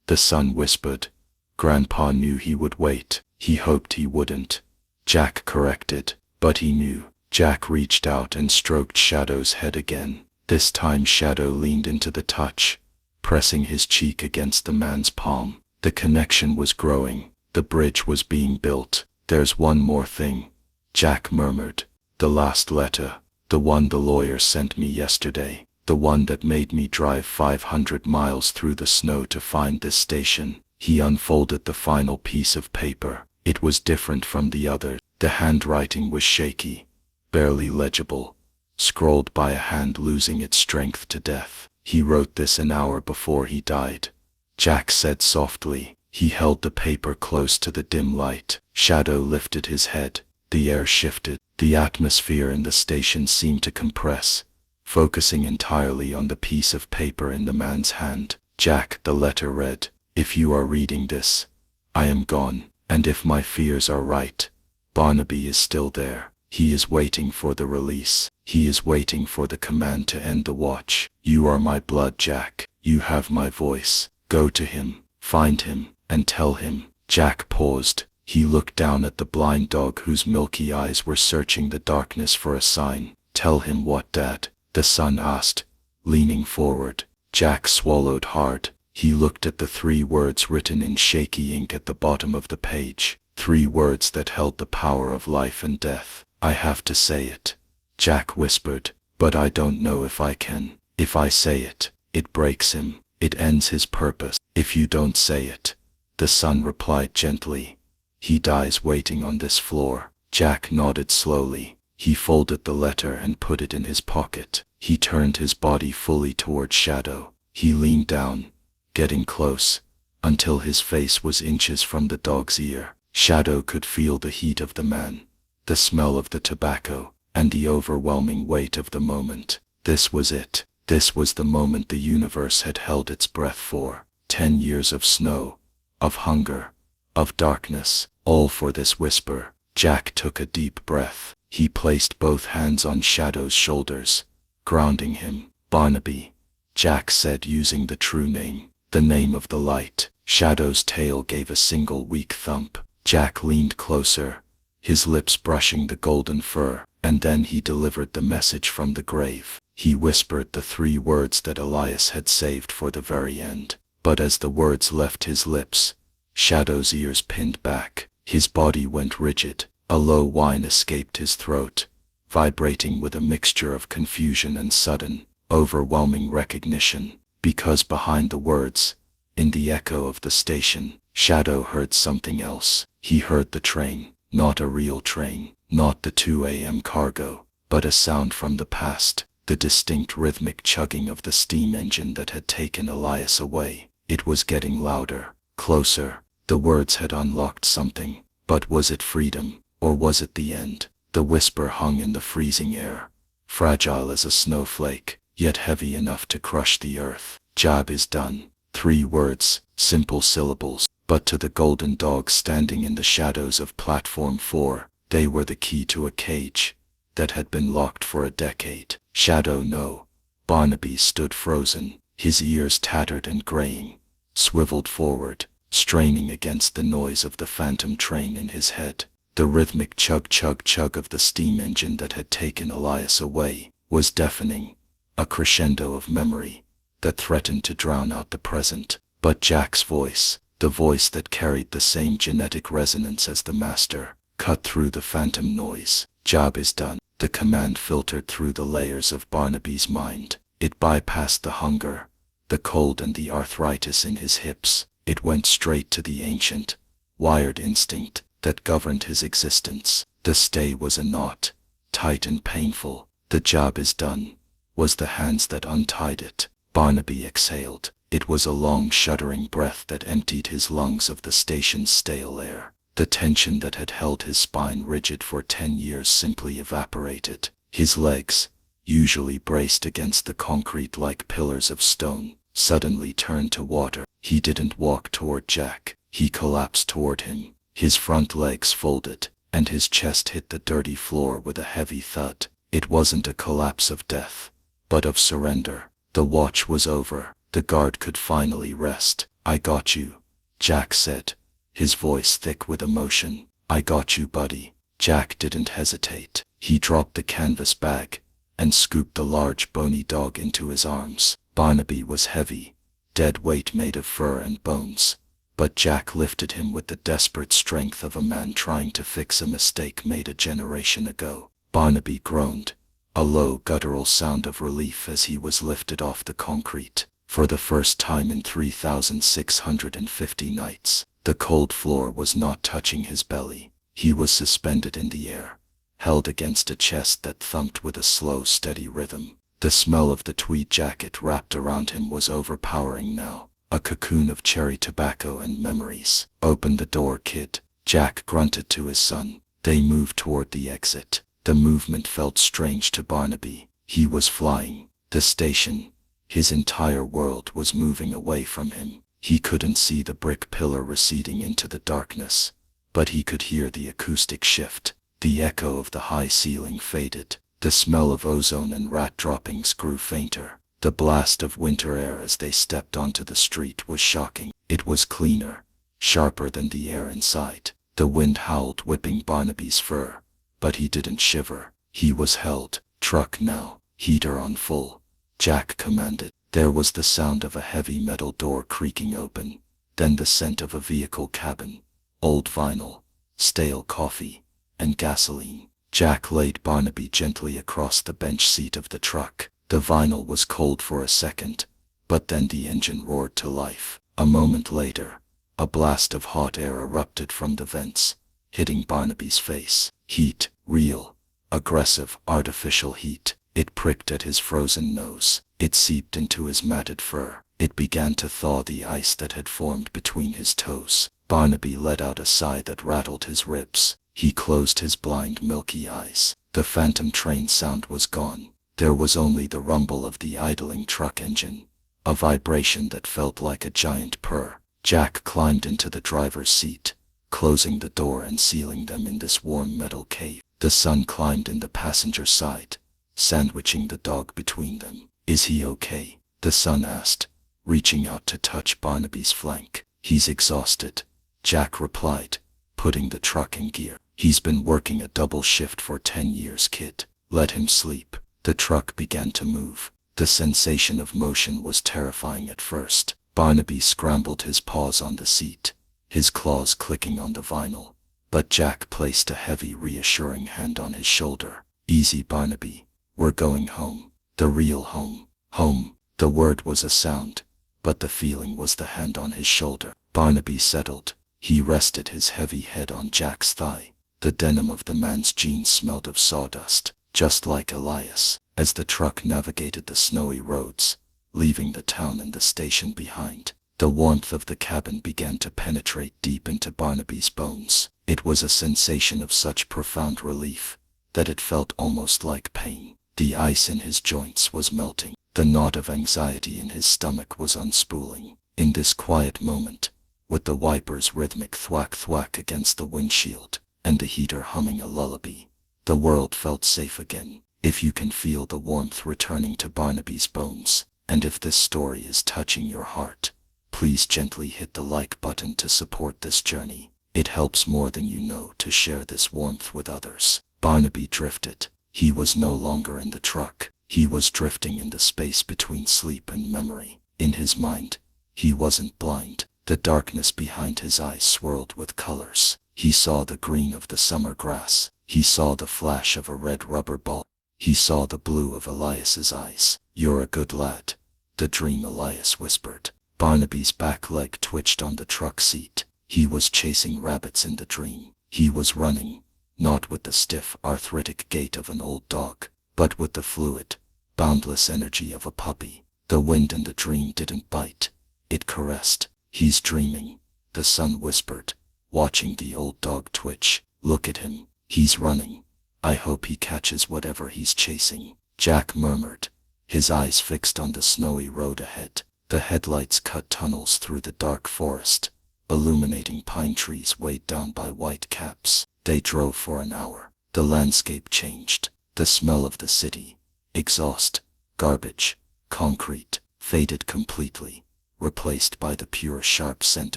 the son whispered. "Grandpa knew he would wait. He hoped he wouldn't," Jack corrected. "But he knew." Jack reached out and stroked Shadow's head again. This time Shadow leaned into the touch, pressing his cheek against the man's palm. The connection was growing. The bridge was being built. "There's one more thing," Jack murmured. "The last letter. The one the lawyer sent me yesterday. The one that made me drive 500 miles through the snow to find this station." He unfolded the final piece of paper. It was different from the others. The handwriting was shaky, barely legible, scrawled by a hand losing its strength to death. "He wrote this an hour before he died," Jack said softly. He held the paper close to the dim light. Shadow lifted his head. The air shifted. The atmosphere in the station seemed to compress, focusing entirely on the piece of paper in the man's hand. "Jack," the letter read, "if you are reading this, I am gone. And if my fears are right, Barnaby is still there. He is waiting for the release. He is waiting for the command to end the watch. You are my blood, Jack. You have my voice. Go to him, find him, and tell him." Jack paused. He looked down at the blind dog whose milky eyes were searching the darkness for a sign. "Tell him what, Dad?" the son asked, leaning forward. Jack swallowed hard. He looked at the 3 words written in shaky ink at the bottom of the page. 3 words that held the power of life and death. "I have to say it," Jack whispered, "but I don't know if I can. If I say it, it breaks him. It ends his purpose. If you don't say it," the son replied gently, "he dies waiting on this floor." Jack nodded slowly. He folded the letter and put it in his pocket. He turned his body fully toward Shadow. He leaned down, getting close, until his face was inches from the dog's ear. Shadow could feel the heat of the man, the smell of the tobacco, and the overwhelming weight of the moment. This was it. This was the moment the universe had held its breath for. 10 years of snow, of hunger, of darkness, all for this whisper. Jack took a deep breath. He placed both hands on Shadow's shoulders, grounding him. "Barnaby," Jack said, using the true name, the name of the light. Shadow's tail gave a single weak thump. Jack leaned closer, his lips brushing the golden fur, and then he delivered the message from the grave. He whispered the 3 words that Elias had saved for the very end. But as the words left his lips, Shadow's ears pinned back. His body went rigid. A low whine escaped his throat, vibrating with a mixture of confusion and sudden, overwhelming recognition. Because behind the words, in the echo of the station, Shadow heard something else. He heard the train, not a real train, not the 2 a.m. cargo, but a sound from the past, the distinct rhythmic chugging of the steam engine that had taken Elias away. It was getting louder, closer. The words had unlocked something, but was it freedom, or was it the end? The whisper hung in the freezing air, fragile as a snowflake, yet heavy enough to crush the earth. "Job is done." 3 words, simple syllables, but to the golden dog standing in the shadows of Platform 4, they were the key to a cage that had been locked for a decade. "Shadow, no." Barnaby stood frozen, his ears tattered and graying, swiveled forward, straining against the noise of the phantom train in his head. The rhythmic chug-chug-chug of the steam engine that had taken Elias away was deafening, a crescendo of memory that threatened to drown out the present. But Jack's voice, the voice that carried the same genetic resonance as the master, cut through the phantom noise. "Job is done." The command filtered through the layers of Barnaby's mind. It bypassed the hunger, the cold, and the arthritis in his hips. It went straight to the ancient, wired instinct that governed his existence. The stay was a knot, tight and painful. "The job is done," was the hands that untied it. Barnaby exhaled. It was a long, shuddering breath that emptied his lungs of the station's stale air. The tension that had held his spine rigid for 10 years simply evaporated. His legs, usually braced against the concrete like pillars of stone, suddenly turned to water. He didn't walk toward Jack. He collapsed toward him. His front legs folded, and his chest hit the dirty floor with a heavy thud. It wasn't a collapse of death, but of surrender. The watch was over. The guard could finally rest. "I got you," Jack said, his voice thick with emotion. "I got you, buddy." Jack didn't hesitate. He dropped the canvas bag and scooped the large bony dog into his arms. Barnaby was heavy, dead weight made of fur and bones. But Jack lifted him with the desperate strength of a man trying to fix a mistake made a generation ago. Barnaby groaned, a low guttural sound of relief as he was lifted off the concrete. For the first time in 3,650 nights, the cold floor was not touching his belly. He was suspended in the air, held against a chest that thumped with a slow, steady rhythm. The smell of the tweed jacket wrapped around him was overpowering now, a cocoon of cherry tobacco and memories. "Open the door, kid," Jack grunted to his son. They moved toward the exit. The movement felt strange to Barnaby. He was flying. The station, his entire world was moving away from him. He couldn't see the brick pillar receding into the darkness, but he could hear the acoustic shift. The echo of the high ceiling faded. The smell of ozone and rat droppings grew fainter. The blast of winter air as they stepped onto the street was shocking. It was cleaner, sharper than the air inside. The wind howled, whipping Barnaby's fur, but he didn't shiver. He was held. "Truck now, heater on full," Jack commanded. There was the sound of a heavy metal door creaking open, then the scent of a vehicle cabin, old vinyl, stale coffee, and gasoline. Jack laid Barnaby gently across the bench seat of the truck. The vinyl was cold for a second, but then the engine roared to life. A moment later, a blast of hot air erupted from the vents, hitting Barnaby's face. Heat, real, aggressive, artificial heat. It pricked at his frozen nose. It seeped into his matted fur. It began to thaw the ice that had formed between his toes. Barnaby let out a sigh that rattled his ribs. He closed his blind, milky eyes. The phantom train sound was gone. There was only the rumble of the idling truck engine, a vibration that felt like a giant purr. Jack climbed into the driver's seat, closing the door and sealing them in this warm metal cave. The son climbed in the passenger side, sandwiching the dog between them. "Is he okay?" the son asked, reaching out to touch Barnaby's flank. "He's exhausted," Jack replied, putting the truck in gear. "He's been working a double shift for 10 years, kid. Let him sleep." The truck began to move. The sensation of motion was terrifying at first. Barnaby scrambled his paws on the seat, his claws clicking on the vinyl, but Jack placed a heavy, reassuring hand on his shoulder. "Easy, Barnaby. We're going home. The real home." Home. The word was a sound, but the feeling was the hand on his shoulder. Barnaby settled. He rested his heavy head on Jack's thigh. The denim of the man's jeans smelled of sawdust, just like Elias. As the truck navigated the snowy roads, leaving the town and the station behind, the warmth of the cabin began to penetrate deep into Barnaby's bones. It was a sensation of such profound relief that it felt almost like pain. The ice in his joints was melting. The knot of anxiety in his stomach was unspooling. In this quiet moment, with the wiper's rhythmic thwack-thwack against the windshield, and the heater humming a lullaby, the world felt safe again. If you can feel the warmth returning to Barnaby's bones, and if this story is touching your heart, please gently hit the like button to support this journey. It helps more than you know to share this warmth with others. Barnaby drifted. He was no longer in the truck. He was drifting in the space between sleep and memory. In his mind, he wasn't blind. The darkness behind his eyes swirled with colors. He saw the green of the summer grass. He saw the flash of a red rubber ball. He saw the blue of Elias's eyes. "You're a good lad," the dream Elias whispered. Barnaby's back leg twitched on the truck seat. He was chasing rabbits in the dream. He was running, not with the stiff, arthritic gait of an old dog, but with the fluid, boundless energy of a puppy. The wind in the dream didn't bite. It caressed. "He's dreaming," the son whispered, watching the old dog twitch. "Look at him. He's running. I hope he catches whatever he's chasing," Jack murmured, his eyes fixed on the snowy road ahead. The headlights cut tunnels through the dark forest, illuminating pine trees weighed down by white caps. They drove for an hour. The landscape changed. The smell of the city, exhaust, garbage, concrete, faded completely, replaced by the pure, sharp scent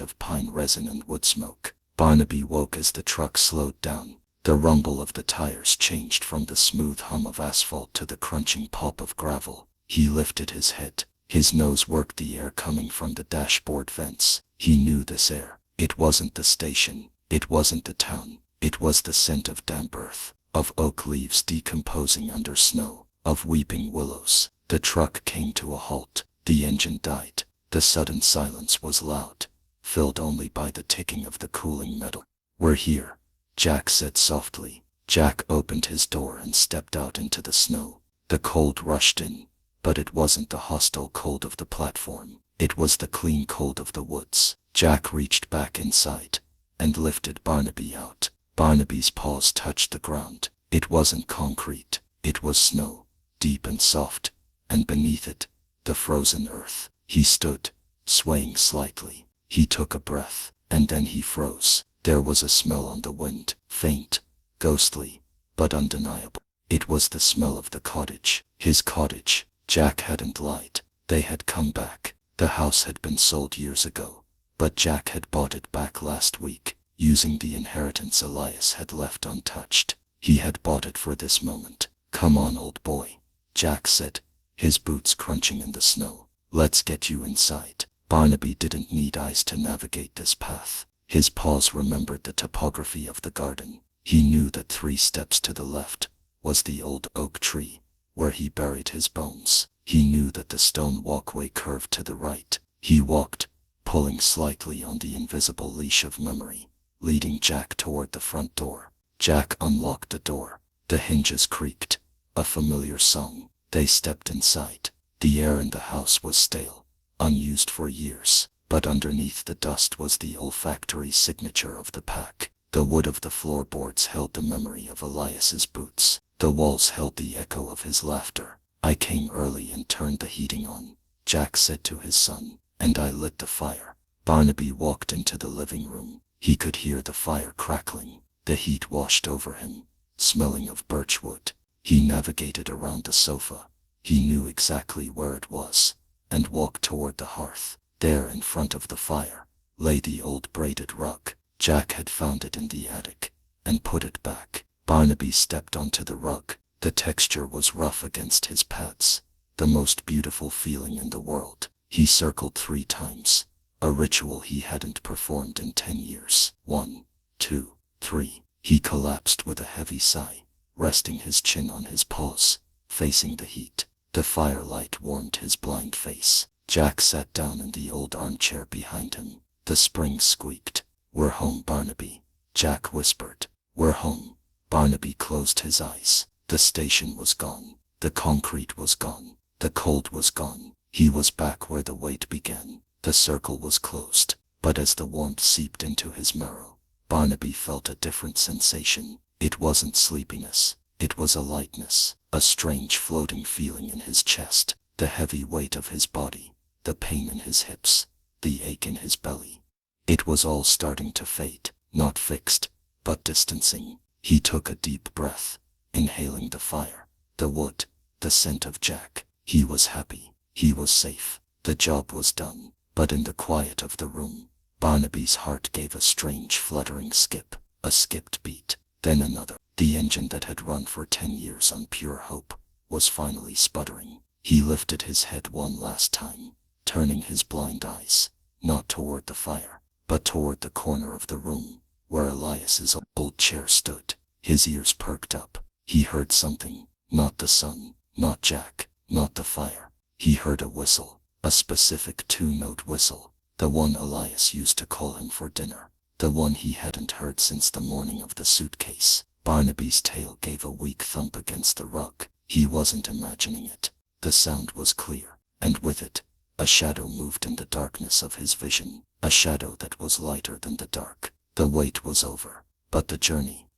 of pine resin and wood smoke. Barnaby woke as the truck slowed down. The rumble of the tires changed from the smooth hum of asphalt to the crunching pulp of gravel. He lifted his head. His nose worked the air coming from the dashboard vents. He knew this air. It wasn't the station. It wasn't the town. It was the scent of damp earth, of oak leaves decomposing under snow, of weeping willows. The truck came to a halt. The engine died. The sudden silence was loud, filled only by the ticking of the cooling metal. "We're here," Jack said softly. Jack opened his door and stepped out into the snow. The cold rushed in, but it wasn't the hostile cold of the platform. It was the clean cold of the woods. Jack reached back inside and lifted Barnaby out. Barnaby's paws touched the ground. It wasn't concrete. It was snow, deep and soft, and beneath it, the frozen earth. He stood, swaying slightly. He took a breath, and then he froze. There was a smell on the wind, faint, ghostly, but undeniable. It was the smell of the cottage. His cottage. Jack hadn't lied. They had come back. The house had been sold years ago, but Jack had bought it back last week, using the inheritance Elias had left untouched. He had bought it for this moment. "Come on, old boy," Jack said, his boots crunching in the snow. "Let's get you inside." Barnaby didn't need eyes to navigate this path. His paws remembered the topography of the garden. He knew that 3 steps to the left was the old oak tree, where he buried his bones. He knew that the stone walkway curved to the right. He walked, pulling slightly on the invisible leash of memory, leading Jack toward the front door. Jack unlocked the door. The hinges creaked. A familiar song. They stepped inside. The air in the house was stale, unused for years, but underneath the dust was the olfactory signature of the pack. The wood of the floorboards held the memory of Elias's boots. The walls held the echo of his laughter. "I came early and turned the heating on," Jack said to his son, "and I lit the fire." Barnaby walked into the living room. He could hear the fire crackling. The heat washed over him, smelling of birchwood. He navigated around the sofa. He knew exactly where it was, and walked toward the hearth. There in front of the fire lay the old braided rug. Jack had found it in the attic and put it back. Barnaby stepped onto the rug. The texture was rough against his pads, the most beautiful feeling in the world. He circled 3 times, a ritual he hadn't performed in 10 years. 1, 2, 3. He collapsed with a heavy sigh, resting his chin on his paws, facing the heat. The firelight warmed his blind face. Jack sat down in the old armchair behind him. The springs squeaked. "We're home, Barnaby," Jack whispered. "We're home." Barnaby closed his eyes. The station was gone. The concrete was gone. The cold was gone. He was back where the wait began. The circle was closed. But as the warmth seeped into his marrow, Barnaby felt a different sensation. It wasn't sleepiness. It was a lightness, a strange floating feeling in his chest, the heavy weight of his body, the pain in his hips, the ache in his belly. It was all starting to fade, not fixed, but distancing. He took a deep breath, inhaling the fire, the wood, the scent of Jack. He was happy. He was safe. The job was done. But in the quiet of the room, Barnaby's heart gave a strange fluttering skip, a skipped beat, then another. The engine that had run for 10 years on pure hope was finally sputtering. He lifted his head one last time, turning his blind eyes, not toward the fire, but toward the corner of the room, where Elias's old chair stood. His ears perked up. He heard something, not the sun, not Jack, not the fire. He heard a whistle, a specific 2-note whistle, the one Elias used to call him for dinner, the one he hadn't heard since the morning of the suitcase. Barnaby's tail gave a weak thump against the rug. He wasn't imagining it. The sound was clear, and with it, a shadow moved in the darkness of his vision, a shadow that was lighter than the dark. The wait was over, but the journey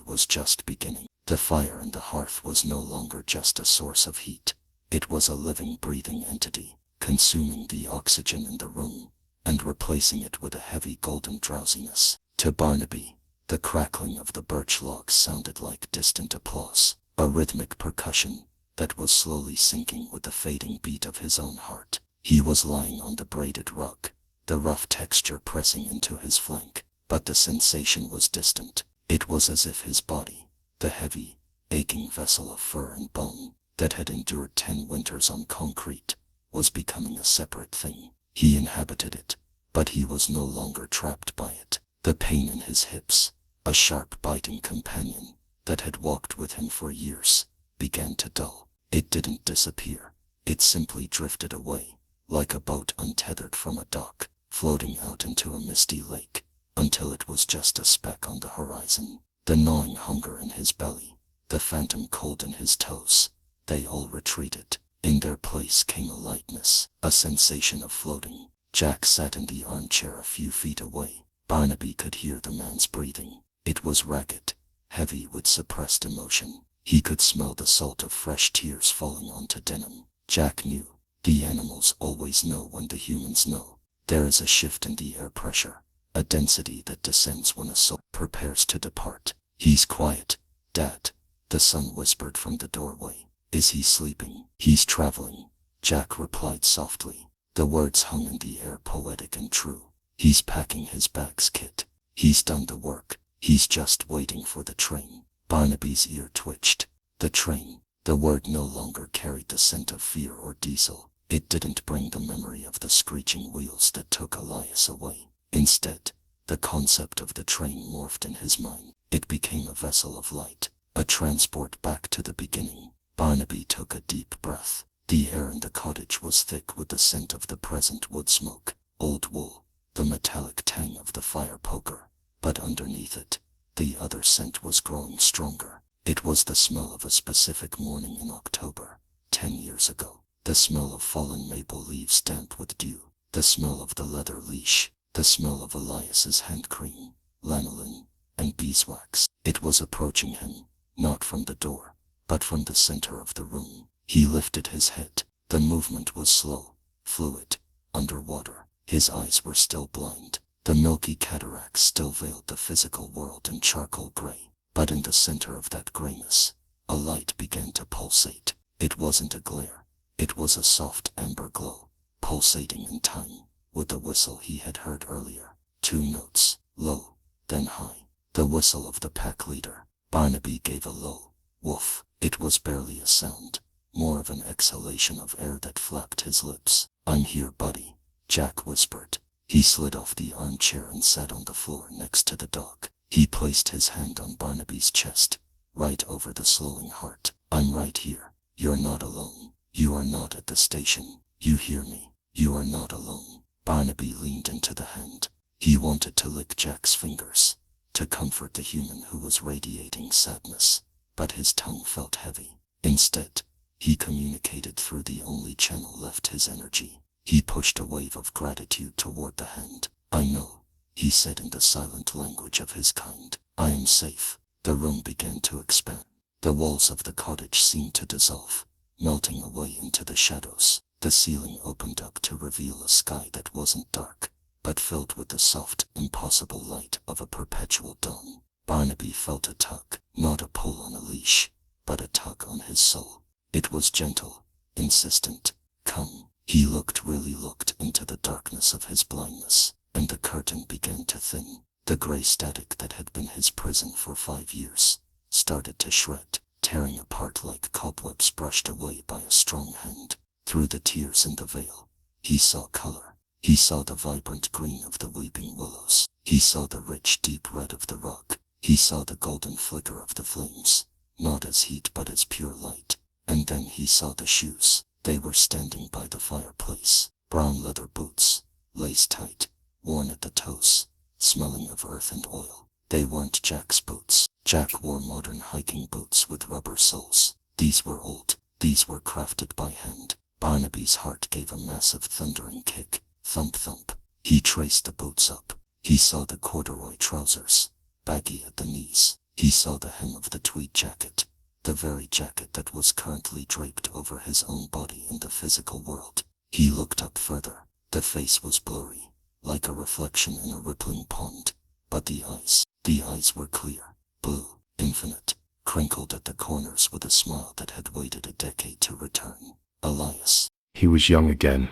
was just beginning. The fire in the hearth was no longer just a source of heat. It was a living, breathing entity, consuming the oxygen in the room, and replacing it with a heavy golden drowsiness. To Barnaby, the crackling of the birch logs sounded like distant applause, a rhythmic percussion that was slowly sinking with the fading beat of his own heart. He was lying on the braided rug, the rough texture pressing into his flank, but the sensation was distant. It was as if his body, the heavy, aching vessel of fur and bone that had endured 10 winters on concrete, was becoming a separate thing. He inhabited it, but he was no longer trapped by it. The pain in his hips, a sharp biting companion that had walked with him for years, began to dull. It didn't disappear. It simply drifted away, like a boat untethered from a dock, floating out into a misty lake, until it was just a speck on the horizon. The gnawing hunger in his belly, the phantom cold in his toes, they all retreated. In their place came a lightness, a sensation of floating. Jack sat in the armchair a few feet away. Barnaby could hear the man's breathing. It was ragged, heavy with suppressed emotion. He could smell the salt of fresh tears falling onto denim. Jack knew. The animals always know when the humans know. There is a shift in the air pressure, a density that descends when a soul prepares to depart. He's quiet, Dad, the son whispered from the doorway. Is he sleeping? He's traveling, Jack replied softly. The words hung in the air, poetic and true. He's packing his bags, kid. He's done the work. He's just waiting for the train. Barnaby's ear twitched. The train. The word no longer carried the scent of fear or diesel. It didn't bring the memory of the screeching wheels that took Elias away. Instead, the concept of the train morphed in his mind. It became a vessel of light, a transport back to the beginning. Barnaby took a deep breath. The air in the cottage was thick with the scent of the present wood smoke, old wool, the metallic tang of the fire poker. But underneath it, the other scent was growing stronger. It was the smell of a specific morning in October, 10 years ago. The smell of fallen maple leaves damp with dew. The smell of the leather leash. The smell of Elias's hand cream, lanolin, and beeswax. It was approaching him, not from the door, but from the center of the room. He lifted his head. The movement was slow, fluid, underwater. His eyes were still blind. The milky cataracts still veiled the physical world in charcoal gray. But in the center of that grayness, a light began to pulsate. It wasn't a glare. It was a soft amber glow, pulsating in time with the whistle he had heard earlier. 2 notes, low, then high. The whistle of the pack leader. Barnaby gave a low woof. It was barely a sound, more of an exhalation of air that flapped his lips. I'm here, buddy, Jack whispered. He slid off the armchair and sat on the floor next to the dog. He placed his hand on Barnaby's chest, right over the slowing heart. I'm right here. You're not alone. You are not at the station. You hear me? You are not alone. Barnaby leaned into the hand. He wanted to lick Jack's fingers, to comfort the human who was radiating sadness, but his tongue felt heavy. Instead, he communicated through the only channel left, his energy. He pushed a wave of gratitude toward the hand. I know, he said in the silent language of his kind. I am safe. The room began to expand. The walls of the cottage seemed to dissolve, melting away into the shadows. The ceiling opened up to reveal a sky that wasn't dark, but filled with the soft, impossible light of a perpetual dawn. Barnaby felt a tug, not a pull on a leash, but a tug on his soul. It was gentle, insistent. Come. He really looked into the darkness of his blindness, and the curtain began to thin. The gray static that had been his prison for 5 years started to shred, tearing apart like cobwebs brushed away by a strong hand. Through the tears in the veil, he saw color. He saw the vibrant green of the weeping willows. He saw the rich, deep red of the rug. He saw the golden flicker of the flames, not as heat but as pure light. And then he saw the shoes. They were standing by the fireplace. Brown leather boots, lace tight, worn at the toes, smelling of earth and oil. They weren't Jack's boots. Jack wore modern hiking boots with rubber soles. These were old. These were crafted by hand. Barnaby's heart gave a massive thundering kick. Thump thump. He traced the boots up. He saw the corduroy trousers, baggy at the knees. He saw the hem of the tweed jacket, the very jacket that was currently draped over his own body in the physical world. He looked up further. The face was blurry, like a reflection in a rippling pond. But the eyes were clear, blue, infinite, crinkled at the corners with a smile that had waited a decade to return. Elias. He was young again.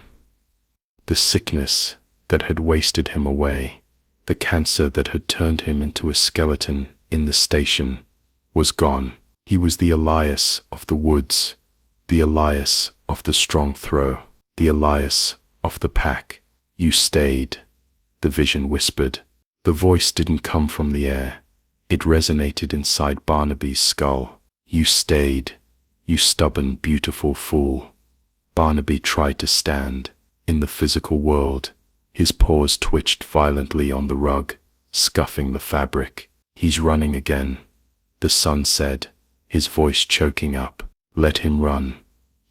The sickness that had wasted him away, the cancer that had turned him into a skeleton in the station, was gone. He was the Elias of the woods, the Elias of the strong throw. The Elias of the pack. You stayed, the vision whispered. The voice didn't come from the air. It resonated inside Barnaby's skull. You stayed, you stubborn, beautiful fool. Barnaby tried to stand. In the physical world, his paws twitched violently on the rug, scuffing the fabric. He's running again, the son said, his voice choking up. Let him run,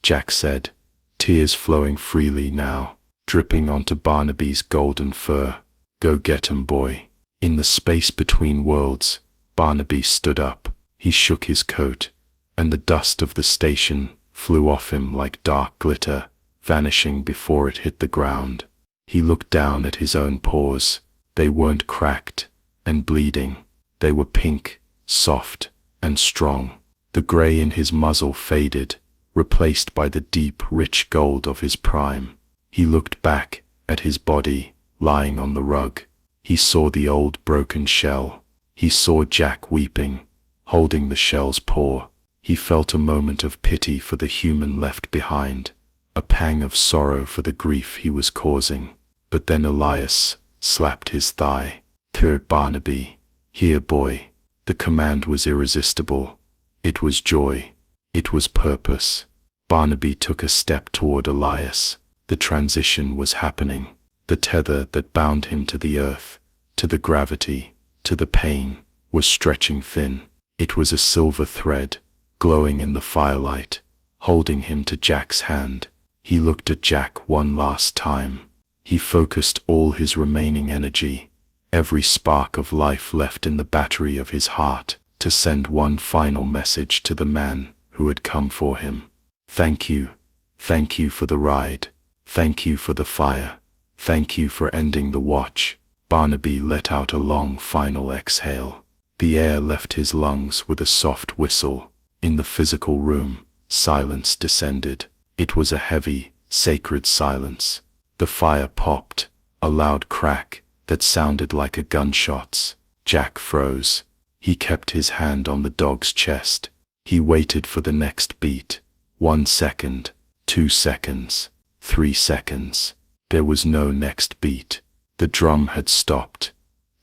Jack said, tears flowing freely now, dripping onto Barnaby's golden fur. Go get him, boy. In the space between worlds, Barnaby stood up. He shook his coat, and the dust of the station flew off him like dark glitter, vanishing before it hit the ground. He looked down at his own paws. They weren't cracked and bleeding. They were pink, soft, and strong. The gray in his muzzle faded, replaced by the deep, rich gold of his prime. He looked back at his body, lying on the rug. He saw the old broken shell. He saw Jack weeping, holding the shell's paw. He felt a moment of pity for the human left behind, a pang of sorrow for the grief he was causing. But then Elias slapped his thigh. "Here, Barnaby. Here, boy." The command was irresistible. It was joy. It was purpose. Barnaby took a step toward Elias. The transition was happening. The tether that bound him to the earth, to the gravity, to the pain, was stretching thin. It was a silver thread, glowing in the firelight, holding him to Jack's hand. He looked at Jack one last time. He focused all his remaining energy, every spark of life left in the battery of his heart, to send one final message to the man who had come for him. Thank you. Thank you for the ride. Thank you for the fire. Thank you for ending the watch. Barnaby let out a long final exhale. The air left his lungs with a soft whistle. In the physical room, silence descended. It was a heavy, sacred silence. The fire popped, a loud crack that sounded like a gunshot's. Jack froze. He kept his hand on the dog's chest. He waited for the next beat. 1 second, 2 seconds, 3 seconds. There was no next beat. The drum had stopped.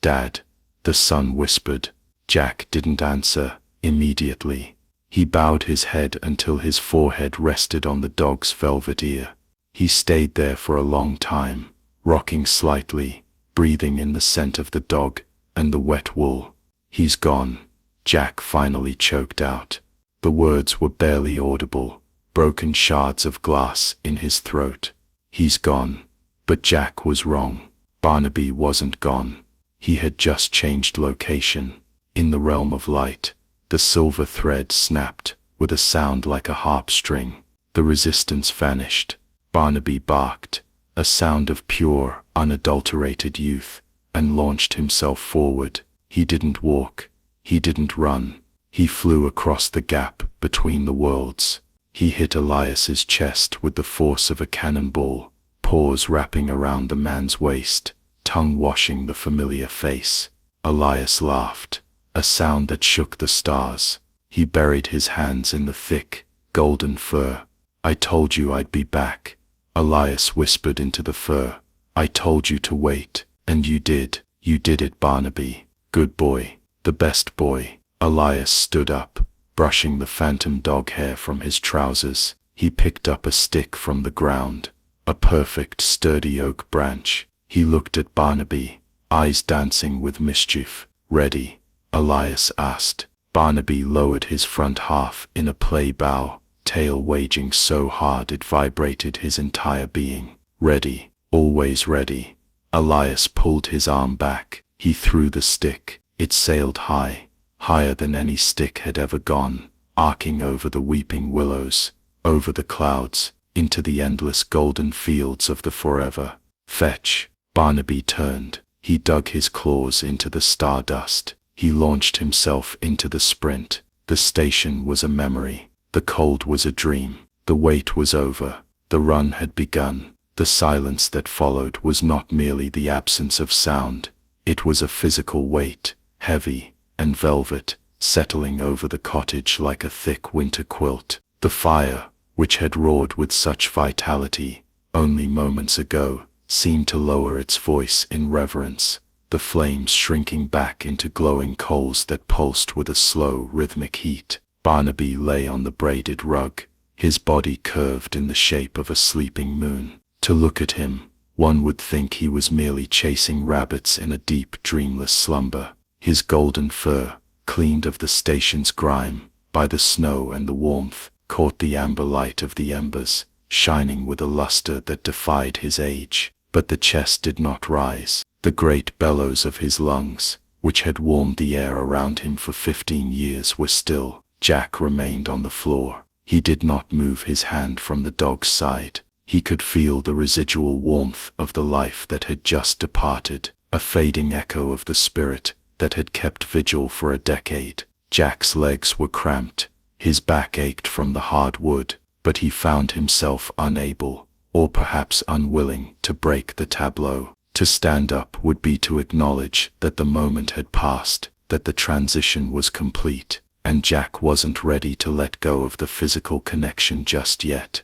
"Dad," the son whispered. Jack didn't answer immediately. He bowed his head until his forehead rested on the dog's velvet ear. He stayed there for a long time, rocking slightly, breathing in the scent of the dog and the wet wool. "He's gone," Jack finally choked out. The words were barely audible, broken shards of glass in his throat. "He's gone." But Jack was wrong. Barnaby wasn't gone. He had just changed location. In the realm of light, the silver thread snapped with a sound like a harp string. The resistance vanished. Barnaby barked, a sound of pure, unadulterated youth, and launched himself forward. He didn't walk. He didn't run. He flew across the gap between the worlds. He hit Elias's chest with the force of a cannonball, paws wrapping around the man's waist, tongue washing the familiar face. Elias laughed, a sound that shook the stars. He buried his hands in the thick, golden fur. "I told you I'd be back," Elias whispered into the fur. "I told you to wait, and you did. You did it, Barnaby. Good boy, the best boy." Elias stood up, brushing the phantom dog hair from his trousers. He picked up a stick from the ground, a perfect, sturdy oak branch. He looked at Barnaby, eyes dancing with mischief. "Ready?" Elias asked. Barnaby lowered his front half in a play bow, tail waging so hard it vibrated his entire being. "Ready, always ready." Elias pulled his arm back. He threw the stick. It sailed high, higher than any stick had ever gone, arcing over the weeping willows, over the clouds, into the endless golden fields of the forever. "Fetch." Barnaby turned. He dug his claws into the stardust. He launched himself into the sprint. The station was a memory. The cold was a dream. The wait was over. The run had begun. The silence that followed was not merely the absence of sound. It was a physical weight, heavy and velvet, settling over the cottage like a thick winter quilt. The fire, which had roared with such vitality, only moments ago, seemed to lower its voice in reverence, the flames shrinking back into glowing coals that pulsed with a slow, rhythmic heat. Barnaby lay on the braided rug, his body curved in the shape of a sleeping moon. To look at him, one would think he was merely chasing rabbits in a deep, dreamless slumber. His golden fur, cleaned of the station's grime, by the snow and the warmth, caught the amber light of the embers, shining with a luster that defied his age. But the chest did not rise. The great bellows of his lungs, which had warmed the air around him for 15 years, were still. Jack remained on the floor. He did not move his hand from the dog's side. He could feel the residual warmth of the life that had just departed, a fading echo of the spirit that had kept vigil for a decade. Jack's legs were cramped. His back ached from the hard wood, but he found himself unable, or perhaps unwilling, to break the tableau. To stand up would be to acknowledge that the moment had passed, that the transition was complete, and Jack wasn't ready to let go of the physical connection just yet.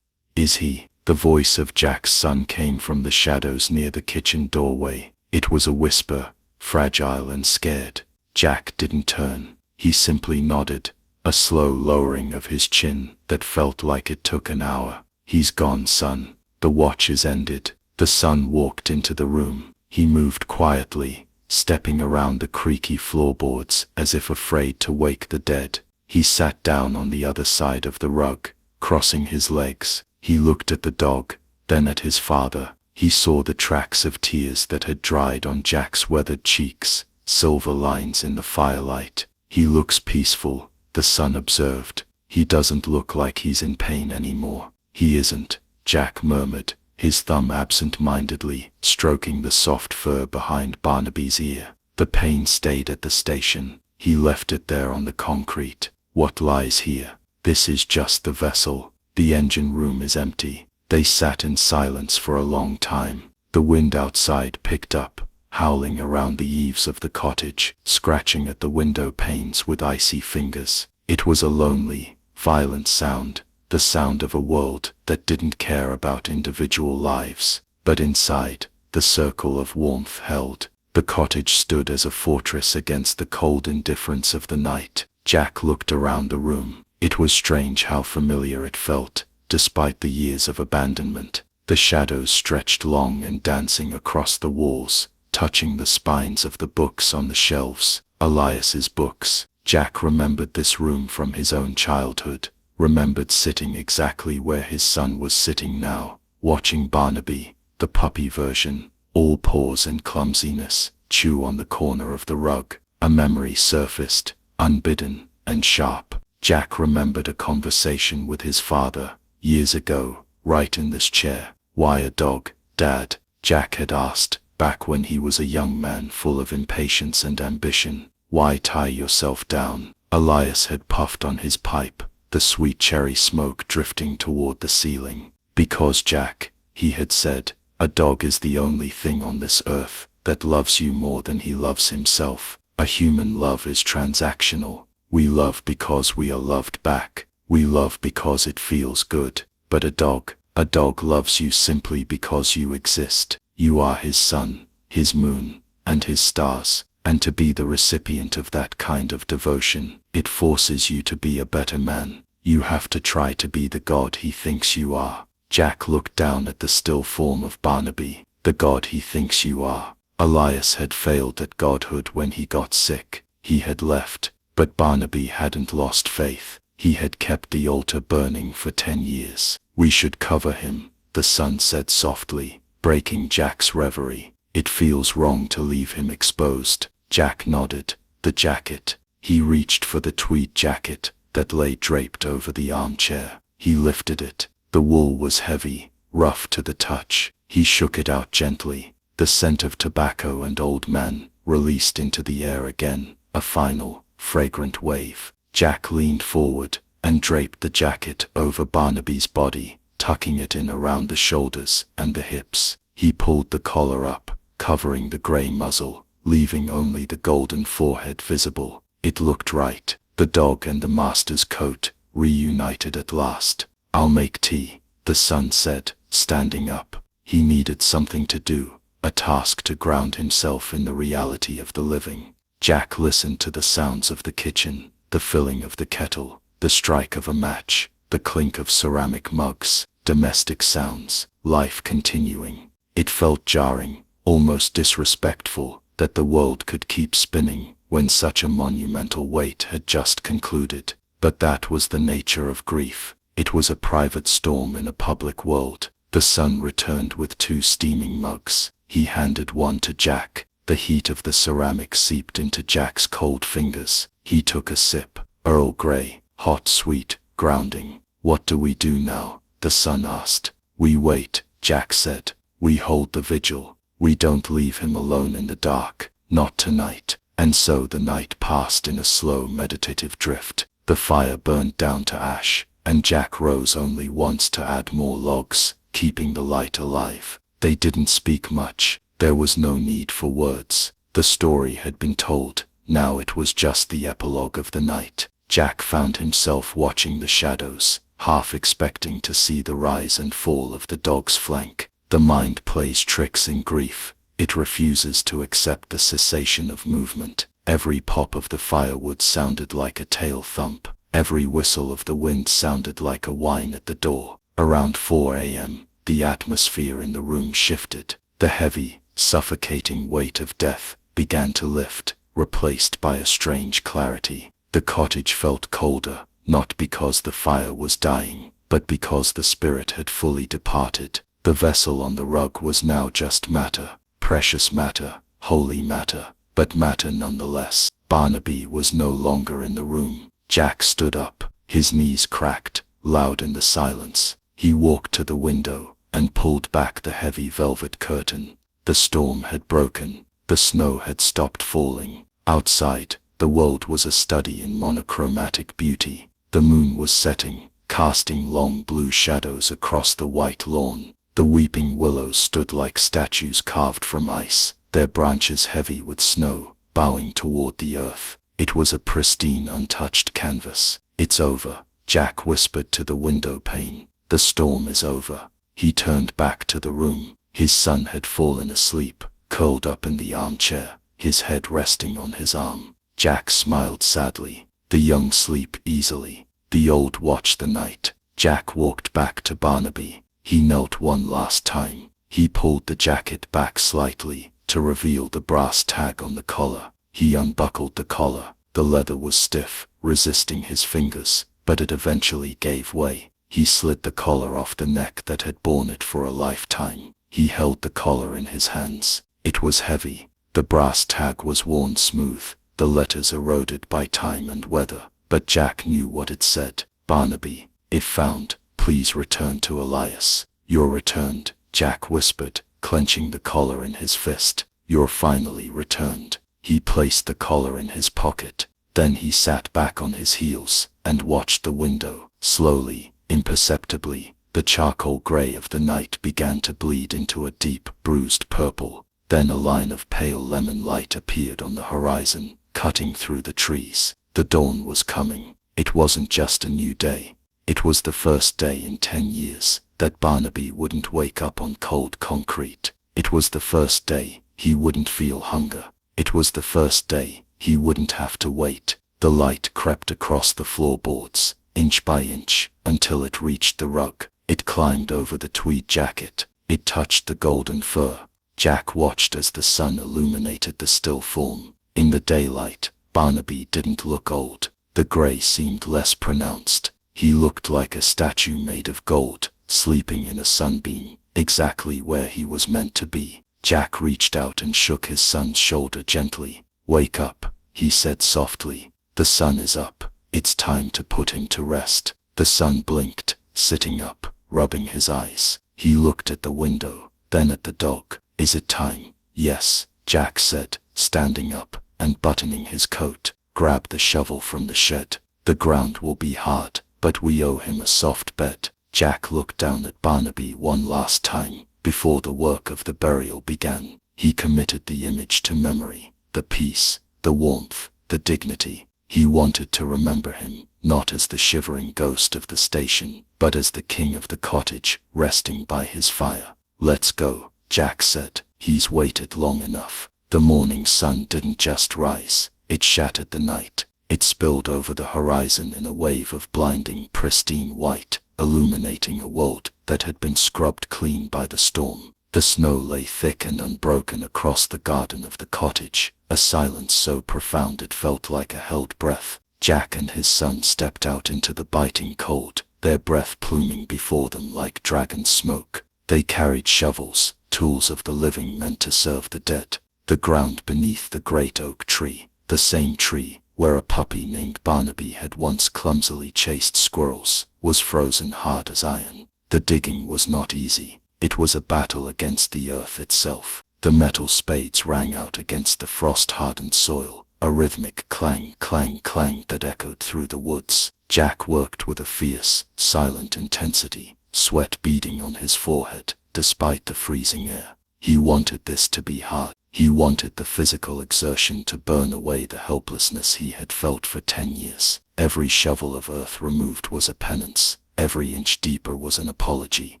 "Is he?" The voice of Jack's son came from the shadows near the kitchen doorway. It was a whisper, fragile and scared. Jack didn't turn. He simply nodded, a slow lowering of his chin that felt like it took an hour. "He's gone, son. The watch is ended." The son walked into the room. He moved quietly, stepping around the creaky floorboards as if afraid to wake the dead. He sat down on the other side of the rug, crossing his legs. He looked at the dog, then at his father. He saw the tracks of tears that had dried on Jack's weathered cheeks, silver lines in the firelight. "He looks peaceful," the son observed. "He doesn't look like he's in pain anymore." "He isn't," Jack murmured, his thumb absent-mindedly stroking the soft fur behind Barnaby's ear. "The pain stayed at the station. He left it there on the concrete. What lies here? This is just the vessel. The engine room is empty." They sat in silence for a long time. The wind outside picked up, howling around the eaves of the cottage, scratching at the window panes with icy fingers. It was a lonely, violent sound, the sound of a world that didn't care about individual lives. But inside, the circle of warmth held. The cottage stood as a fortress against the cold indifference of the night. Jack looked around the room. It was strange how familiar it felt, despite the years of abandonment. The shadows stretched long and dancing across the walls, touching the spines of the books on the shelves. Elias's books. Jack remembered this room from his own childhood, remembered sitting exactly where his son was sitting now, watching Barnaby, the puppy version, all paws and clumsiness, chew on the corner of the rug. A memory surfaced, unbidden and sharp. Jack remembered a conversation with his father, years ago, right in this chair. "Why a dog, Dad?" Jack had asked, back when he was a young man full of impatience and ambition. "Why tie yourself down?" Elias had puffed on his pipe, the sweet cherry smoke drifting toward the ceiling. "Because, Jack," he had said, "a dog is the only thing on this earth that loves you more than he loves himself. A human love is transactional. We love because we are loved back. We love because it feels good. But a dog loves you simply because you exist. You are his sun, his moon, and his stars. And to be the recipient of that kind of devotion, it forces you to be a better man. You have to try to be the god he thinks you are." Jack looked down at the still form of Barnaby. "The god he thinks you are." Elias had failed at godhood when he got sick. He had left, but Barnaby hadn't lost faith. He had kept the altar burning for 10 years. "We should cover him," the son said softly, breaking Jack's reverie. "It feels wrong to leave him exposed." Jack nodded. "The jacket." He reached for the tweed jacket that lay draped over the armchair. He lifted it. The wool was heavy, rough to the touch. He shook it out gently. The scent of tobacco and old man released into the air again, a final, fragrant wave. Jack leaned forward and draped the jacket over Barnaby's body, tucking it in around the shoulders and the hips. He pulled the collar up, covering the grey muzzle, leaving only the golden forehead visible. It looked right. The dog and the master's coat, reunited at last. "I'll make tea," the son said, standing up. He needed something to do, a task to ground himself in the reality of the living. Jack listened to the sounds of the kitchen, the filling of the kettle, the strike of a match, the clink of ceramic mugs, domestic sounds, life continuing. It felt jarring, almost disrespectful, that the world could keep spinning when such a monumental wait had just concluded. But that was the nature of grief. It was a private storm in a public world. The son returned with 2 steaming mugs. He handed one to Jack. The heat of the ceramic seeped into Jack's cold fingers. He took a sip. Earl Grey, hot, sweet, grounding. "What do we do now?" the son asked. "We wait," Jack said. "We hold the vigil. We don't leave him alone in the dark. Not tonight." And so the night passed in a slow, meditative drift. The fire burned down to ash, and Jack rose only once to add more logs, keeping the light alive. They didn't speak much. There was no need for words. The story had been told. Now it was just the epilogue of the night. Jack found himself watching the shadows, half expecting to see the rise and fall of the dog's flank. The mind plays tricks in grief. It refuses to accept the cessation of movement. Every pop of the firewood sounded like a tail thump. Every whistle of the wind sounded like a whine at the door. Around 4 a.m., the atmosphere in the room shifted. The heavy, suffocating weight of death began to lift, replaced by a strange clarity. The cottage felt colder, not because the fire was dying, but because the spirit had fully departed. The vessel on the rug was now just matter, precious matter, holy matter, but matter nonetheless. Barnaby was no longer in the room. Jack stood up, his knees cracked, loud in the silence. He walked to the window and pulled back the heavy velvet curtain. The storm had broken. The snow had stopped falling. Outside, the world was a study in monochromatic beauty. The moon was setting, casting long blue shadows across the white lawn. The weeping willows stood like statues carved from ice, their branches heavy with snow, bowing toward the earth. It was a pristine, untouched canvas. "It's over," Jack whispered to the window pane. "The storm is over." He turned back to the room. His son had fallen asleep, curled up in the armchair, his head resting on his arm. Jack smiled sadly. The young sleep easily. The old watch the night. Jack walked back to Barnaby. He knelt one last time. He pulled the jacket back slightly to reveal the brass tag on the collar. He unbuckled the collar. The leather was stiff, resisting his fingers, but it eventually gave way. He slid the collar off the neck that had borne it for a lifetime. He held the collar in his hands. It was heavy. The brass tag was worn smooth, the letters eroded by time and weather, but Jack knew what it said. "Barnaby, if found, please return to Elias." "You're returned," Jack whispered, clenching the collar in his fist. "You're finally returned." He placed the collar in his pocket. Then he sat back on his heels and watched the window. Slowly, imperceptibly, the charcoal gray of the night began to bleed into a deep, bruised purple. Then a line of pale lemon light appeared on the horizon, cutting through the trees. The dawn was coming. It wasn't just a new day. It was the first day in 10 years that Barnaby wouldn't wake up on cold concrete. It was the first day he wouldn't feel hunger. It was the first day he wouldn't have to wait. The light crept across the floorboards, inch by inch, until it reached the rug. It climbed over the tweed jacket. It touched the golden fur. Jack watched as the sun illuminated the still form. In the daylight, Barnaby didn't look old. The gray seemed less pronounced. He looked like a statue made of gold, sleeping in a sunbeam, exactly where he was meant to be. Jack reached out and shook his son's shoulder gently. "Wake up," he said softly. "The sun is up. It's time to put him to rest." The son blinked, sitting up, rubbing his eyes. He looked at the window, then at the dog. "Is it time?" "Yes," Jack said, standing up and buttoning his coat. "Grab the shovel from the shed. The ground will be hard, but we owe him a soft bed." Jack looked down at Barnaby one last time before the work of the burial began. He committed the image to memory, the peace, the warmth, the dignity. He wanted to remember him, not as the shivering ghost of the station, but as the king of the cottage, resting by his fire. "Let's go," Jack said. "He's waited long enough." The morning sun didn't just rise, it shattered the night. It spilled over the horizon in a wave of blinding, pristine white, illuminating a world that had been scrubbed clean by the storm. The snow lay thick and unbroken across the garden of the cottage, a silence so profound it felt like a held breath. Jack and his son stepped out into the biting cold, their breath pluming before them like dragon smoke. They carried shovels, tools of the living meant to serve the dead. The ground beneath the great oak tree, the same tree where a puppy named Barnaby had once clumsily chased squirrels, was frozen hard as iron. The digging was not easy. It was a battle against the earth itself. The metal spades rang out against the frost-hardened soil, a rhythmic clang, clang, clang that echoed through the woods. Jack worked with a fierce, silent intensity, sweat beading on his forehead, despite the freezing air. He wanted this to be hard. He wanted the physical exertion to burn away the helplessness he had felt for 10 years. Every shovel of earth removed was a penance. Every inch deeper was an apology.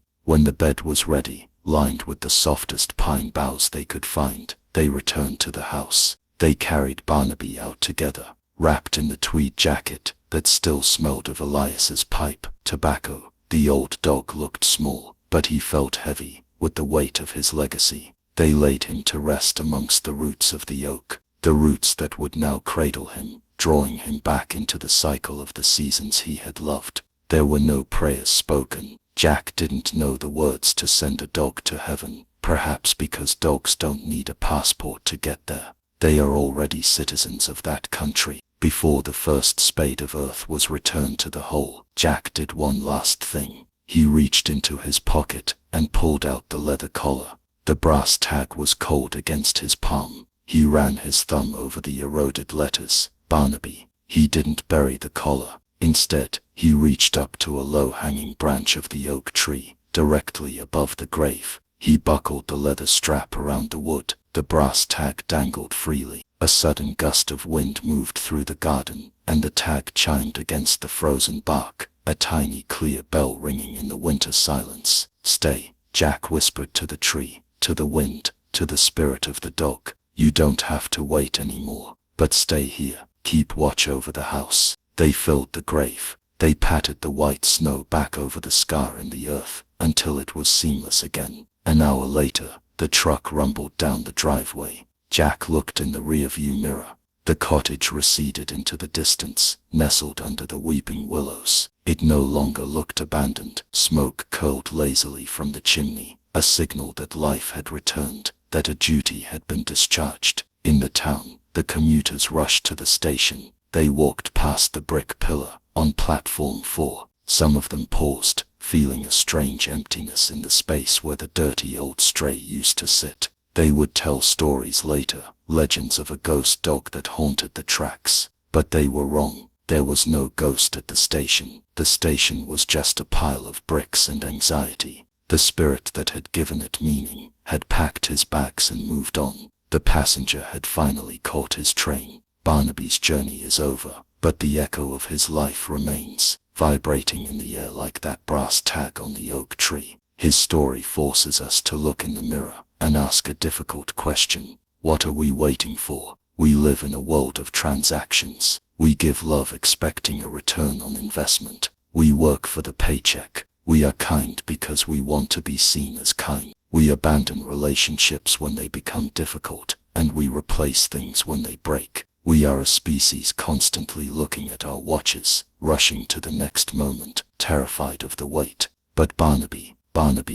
When the bed was ready, lined with the softest pine boughs they could find, they returned to the house. They carried Barnaby out together, wrapped in the tweed jacket that still smelled of Elias's pipe tobacco. The old dog looked small, but he felt heavy with the weight of his legacy. They laid him to rest amongst the roots of the oak, the roots that would now cradle him, drawing him back into the cycle of the seasons he had loved. There were no prayers spoken. Jack didn't know the words to send a dog to heaven, perhaps because dogs don't need a passport to get there. They are already citizens of that country. Before the first spade of earth was returned to the hole, Jack did one last thing. He reached into his pocket and pulled out the leather collar. The brass tag was cold against his palm. He ran his thumb over the eroded letters. Barnaby. He didn't bury the collar. Instead, he reached up to a low-hanging branch of the oak tree, directly above the grave. He buckled the leather strap around the wood. The brass tag dangled freely. A sudden gust of wind moved through the garden, and the tag chimed against the frozen bark, a tiny clear bell ringing in the winter silence. "Stay," Jack whispered to the tree, to the wind, to the spirit of the dog. "You don't have to wait anymore, but stay here. Keep watch over the house." They filled the grave. They patted the white snow back over the scar in the earth until it was seamless again. An hour later, the truck rumbled down the driveway. Jack looked in the rearview mirror. The cottage receded into the distance, nestled under the weeping willows. It no longer looked abandoned. Smoke curled lazily from the chimney, a signal that life had returned, that a duty had been discharged. In the town, the commuters rushed to the station. They walked past the brick pillar on platform 4. Some of them paused, feeling a strange emptiness in the space where the dirty old stray used to sit. They would tell stories later, legends of a ghost dog that haunted the tracks. But they were wrong. There was no ghost at the station. The station was just a pile of bricks and anxiety. The spirit that had given it meaning had packed his bags and moved on. The passenger had finally caught his train. Barnaby's journey is over, but the echo of his life remains, vibrating in the air like that brass tag on the oak tree. His story forces us to look in the mirror and ask a difficult question. What are we waiting for? We live in a world of transactions. We give love expecting a return on investment. We work for the paycheck. We are kind because we want to be seen as kind. We abandon relationships when they become difficult, and we replace things when they break. We are a species constantly looking at our watches, rushing to the next moment, terrified of the wait. But Barnaby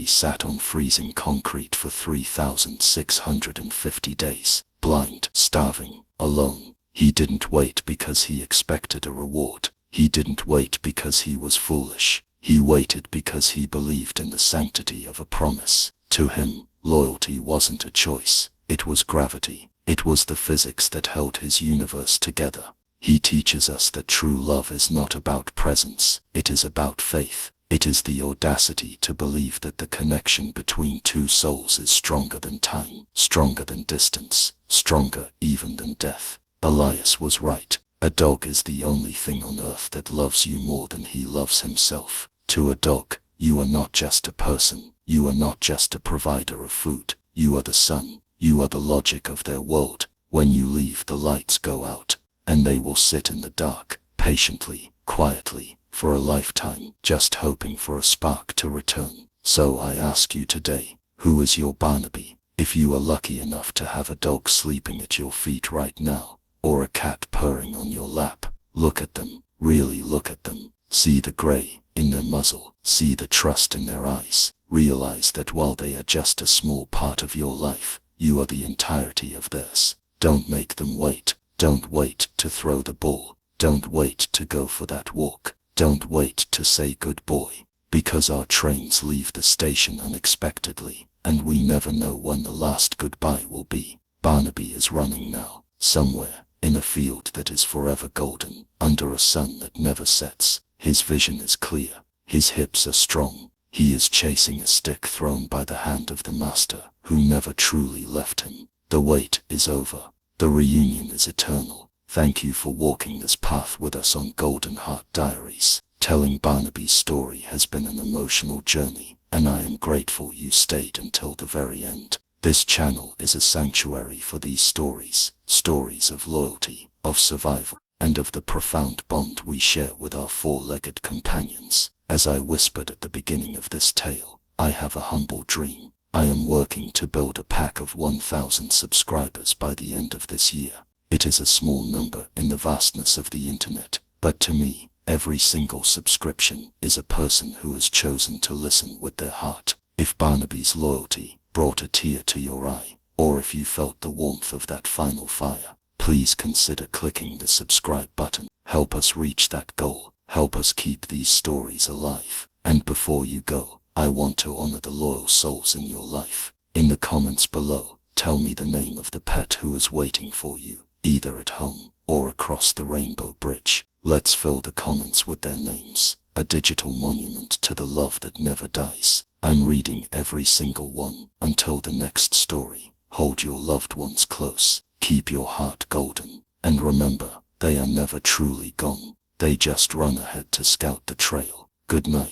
sat on freezing concrete for 3,650 days, blind, starving, alone. He didn't wait because he expected a reward. He didn't wait because he was foolish. He waited because he believed in the sanctity of a promise. To him, loyalty wasn't a choice. It was gravity. It was the physics that held his universe together. He teaches us that true love is not about presence. It is about faith. It is the audacity to believe that the connection between two souls is stronger than time, stronger than distance, stronger even than death. Elias was right. A dog is the only thing on earth that loves you more than he loves himself. To a dog, you are not just a person, you are not just a provider of food, you are the sun, you are the logic of their world. When you leave, the lights go out, and they will sit in the dark, patiently, quietly, for a lifetime, just hoping for a spark to return. So I ask you today, who is your Barnaby? If you are lucky enough to have a dog sleeping at your feet right now, or a cat purring on your lap, look at them, really look at them. See the grey in their muzzle, see the trust in their eyes. Realize that while they are just a small part of your life, you are the entirety of theirs. Don't make them wait. Don't wait to throw the ball. Don't wait to go for that walk. Don't wait to say good boy. Because our trains leave the station unexpectedly, and we never know when the last goodbye will be. Barnaby is running now, somewhere, in a field that is forever golden, under a sun that never sets. His vision is clear. His hips are strong. He is chasing a stick thrown by the hand of the master, who never truly left him. The wait is over. The reunion is eternal. Thank you for walking this path with us on Golden Heart Diaries. Telling Barnaby's story has been an emotional journey, and I am grateful you stayed until the very end. This channel is a sanctuary for these stories, stories of loyalty, of survival, and of the profound bond we share with our four-legged companions. As I whispered at the beginning of this tale, I have a humble dream. I am working to build a pack of 1,000 subscribers by the end of this year. It is a small number in the vastness of the internet, but to me, every single subscription is a person who has chosen to listen with their heart. If Barnaby's loyalty brought a tear to your eye, or if you felt the warmth of that final fire, please consider clicking the subscribe button. Help us reach that goal. Help us keep these stories alive. And before you go, I want to honor the loyal souls in your life. In the comments below, tell me the name of the pet who is waiting for you, either at home or across the rainbow bridge. Let's fill the comments with their names, a digital monument to the love that never dies. I'm reading every single one. Until the next story, hold your loved ones close, keep your heart golden, and remember, they are never truly gone. They just run ahead to scout the trail. Good night.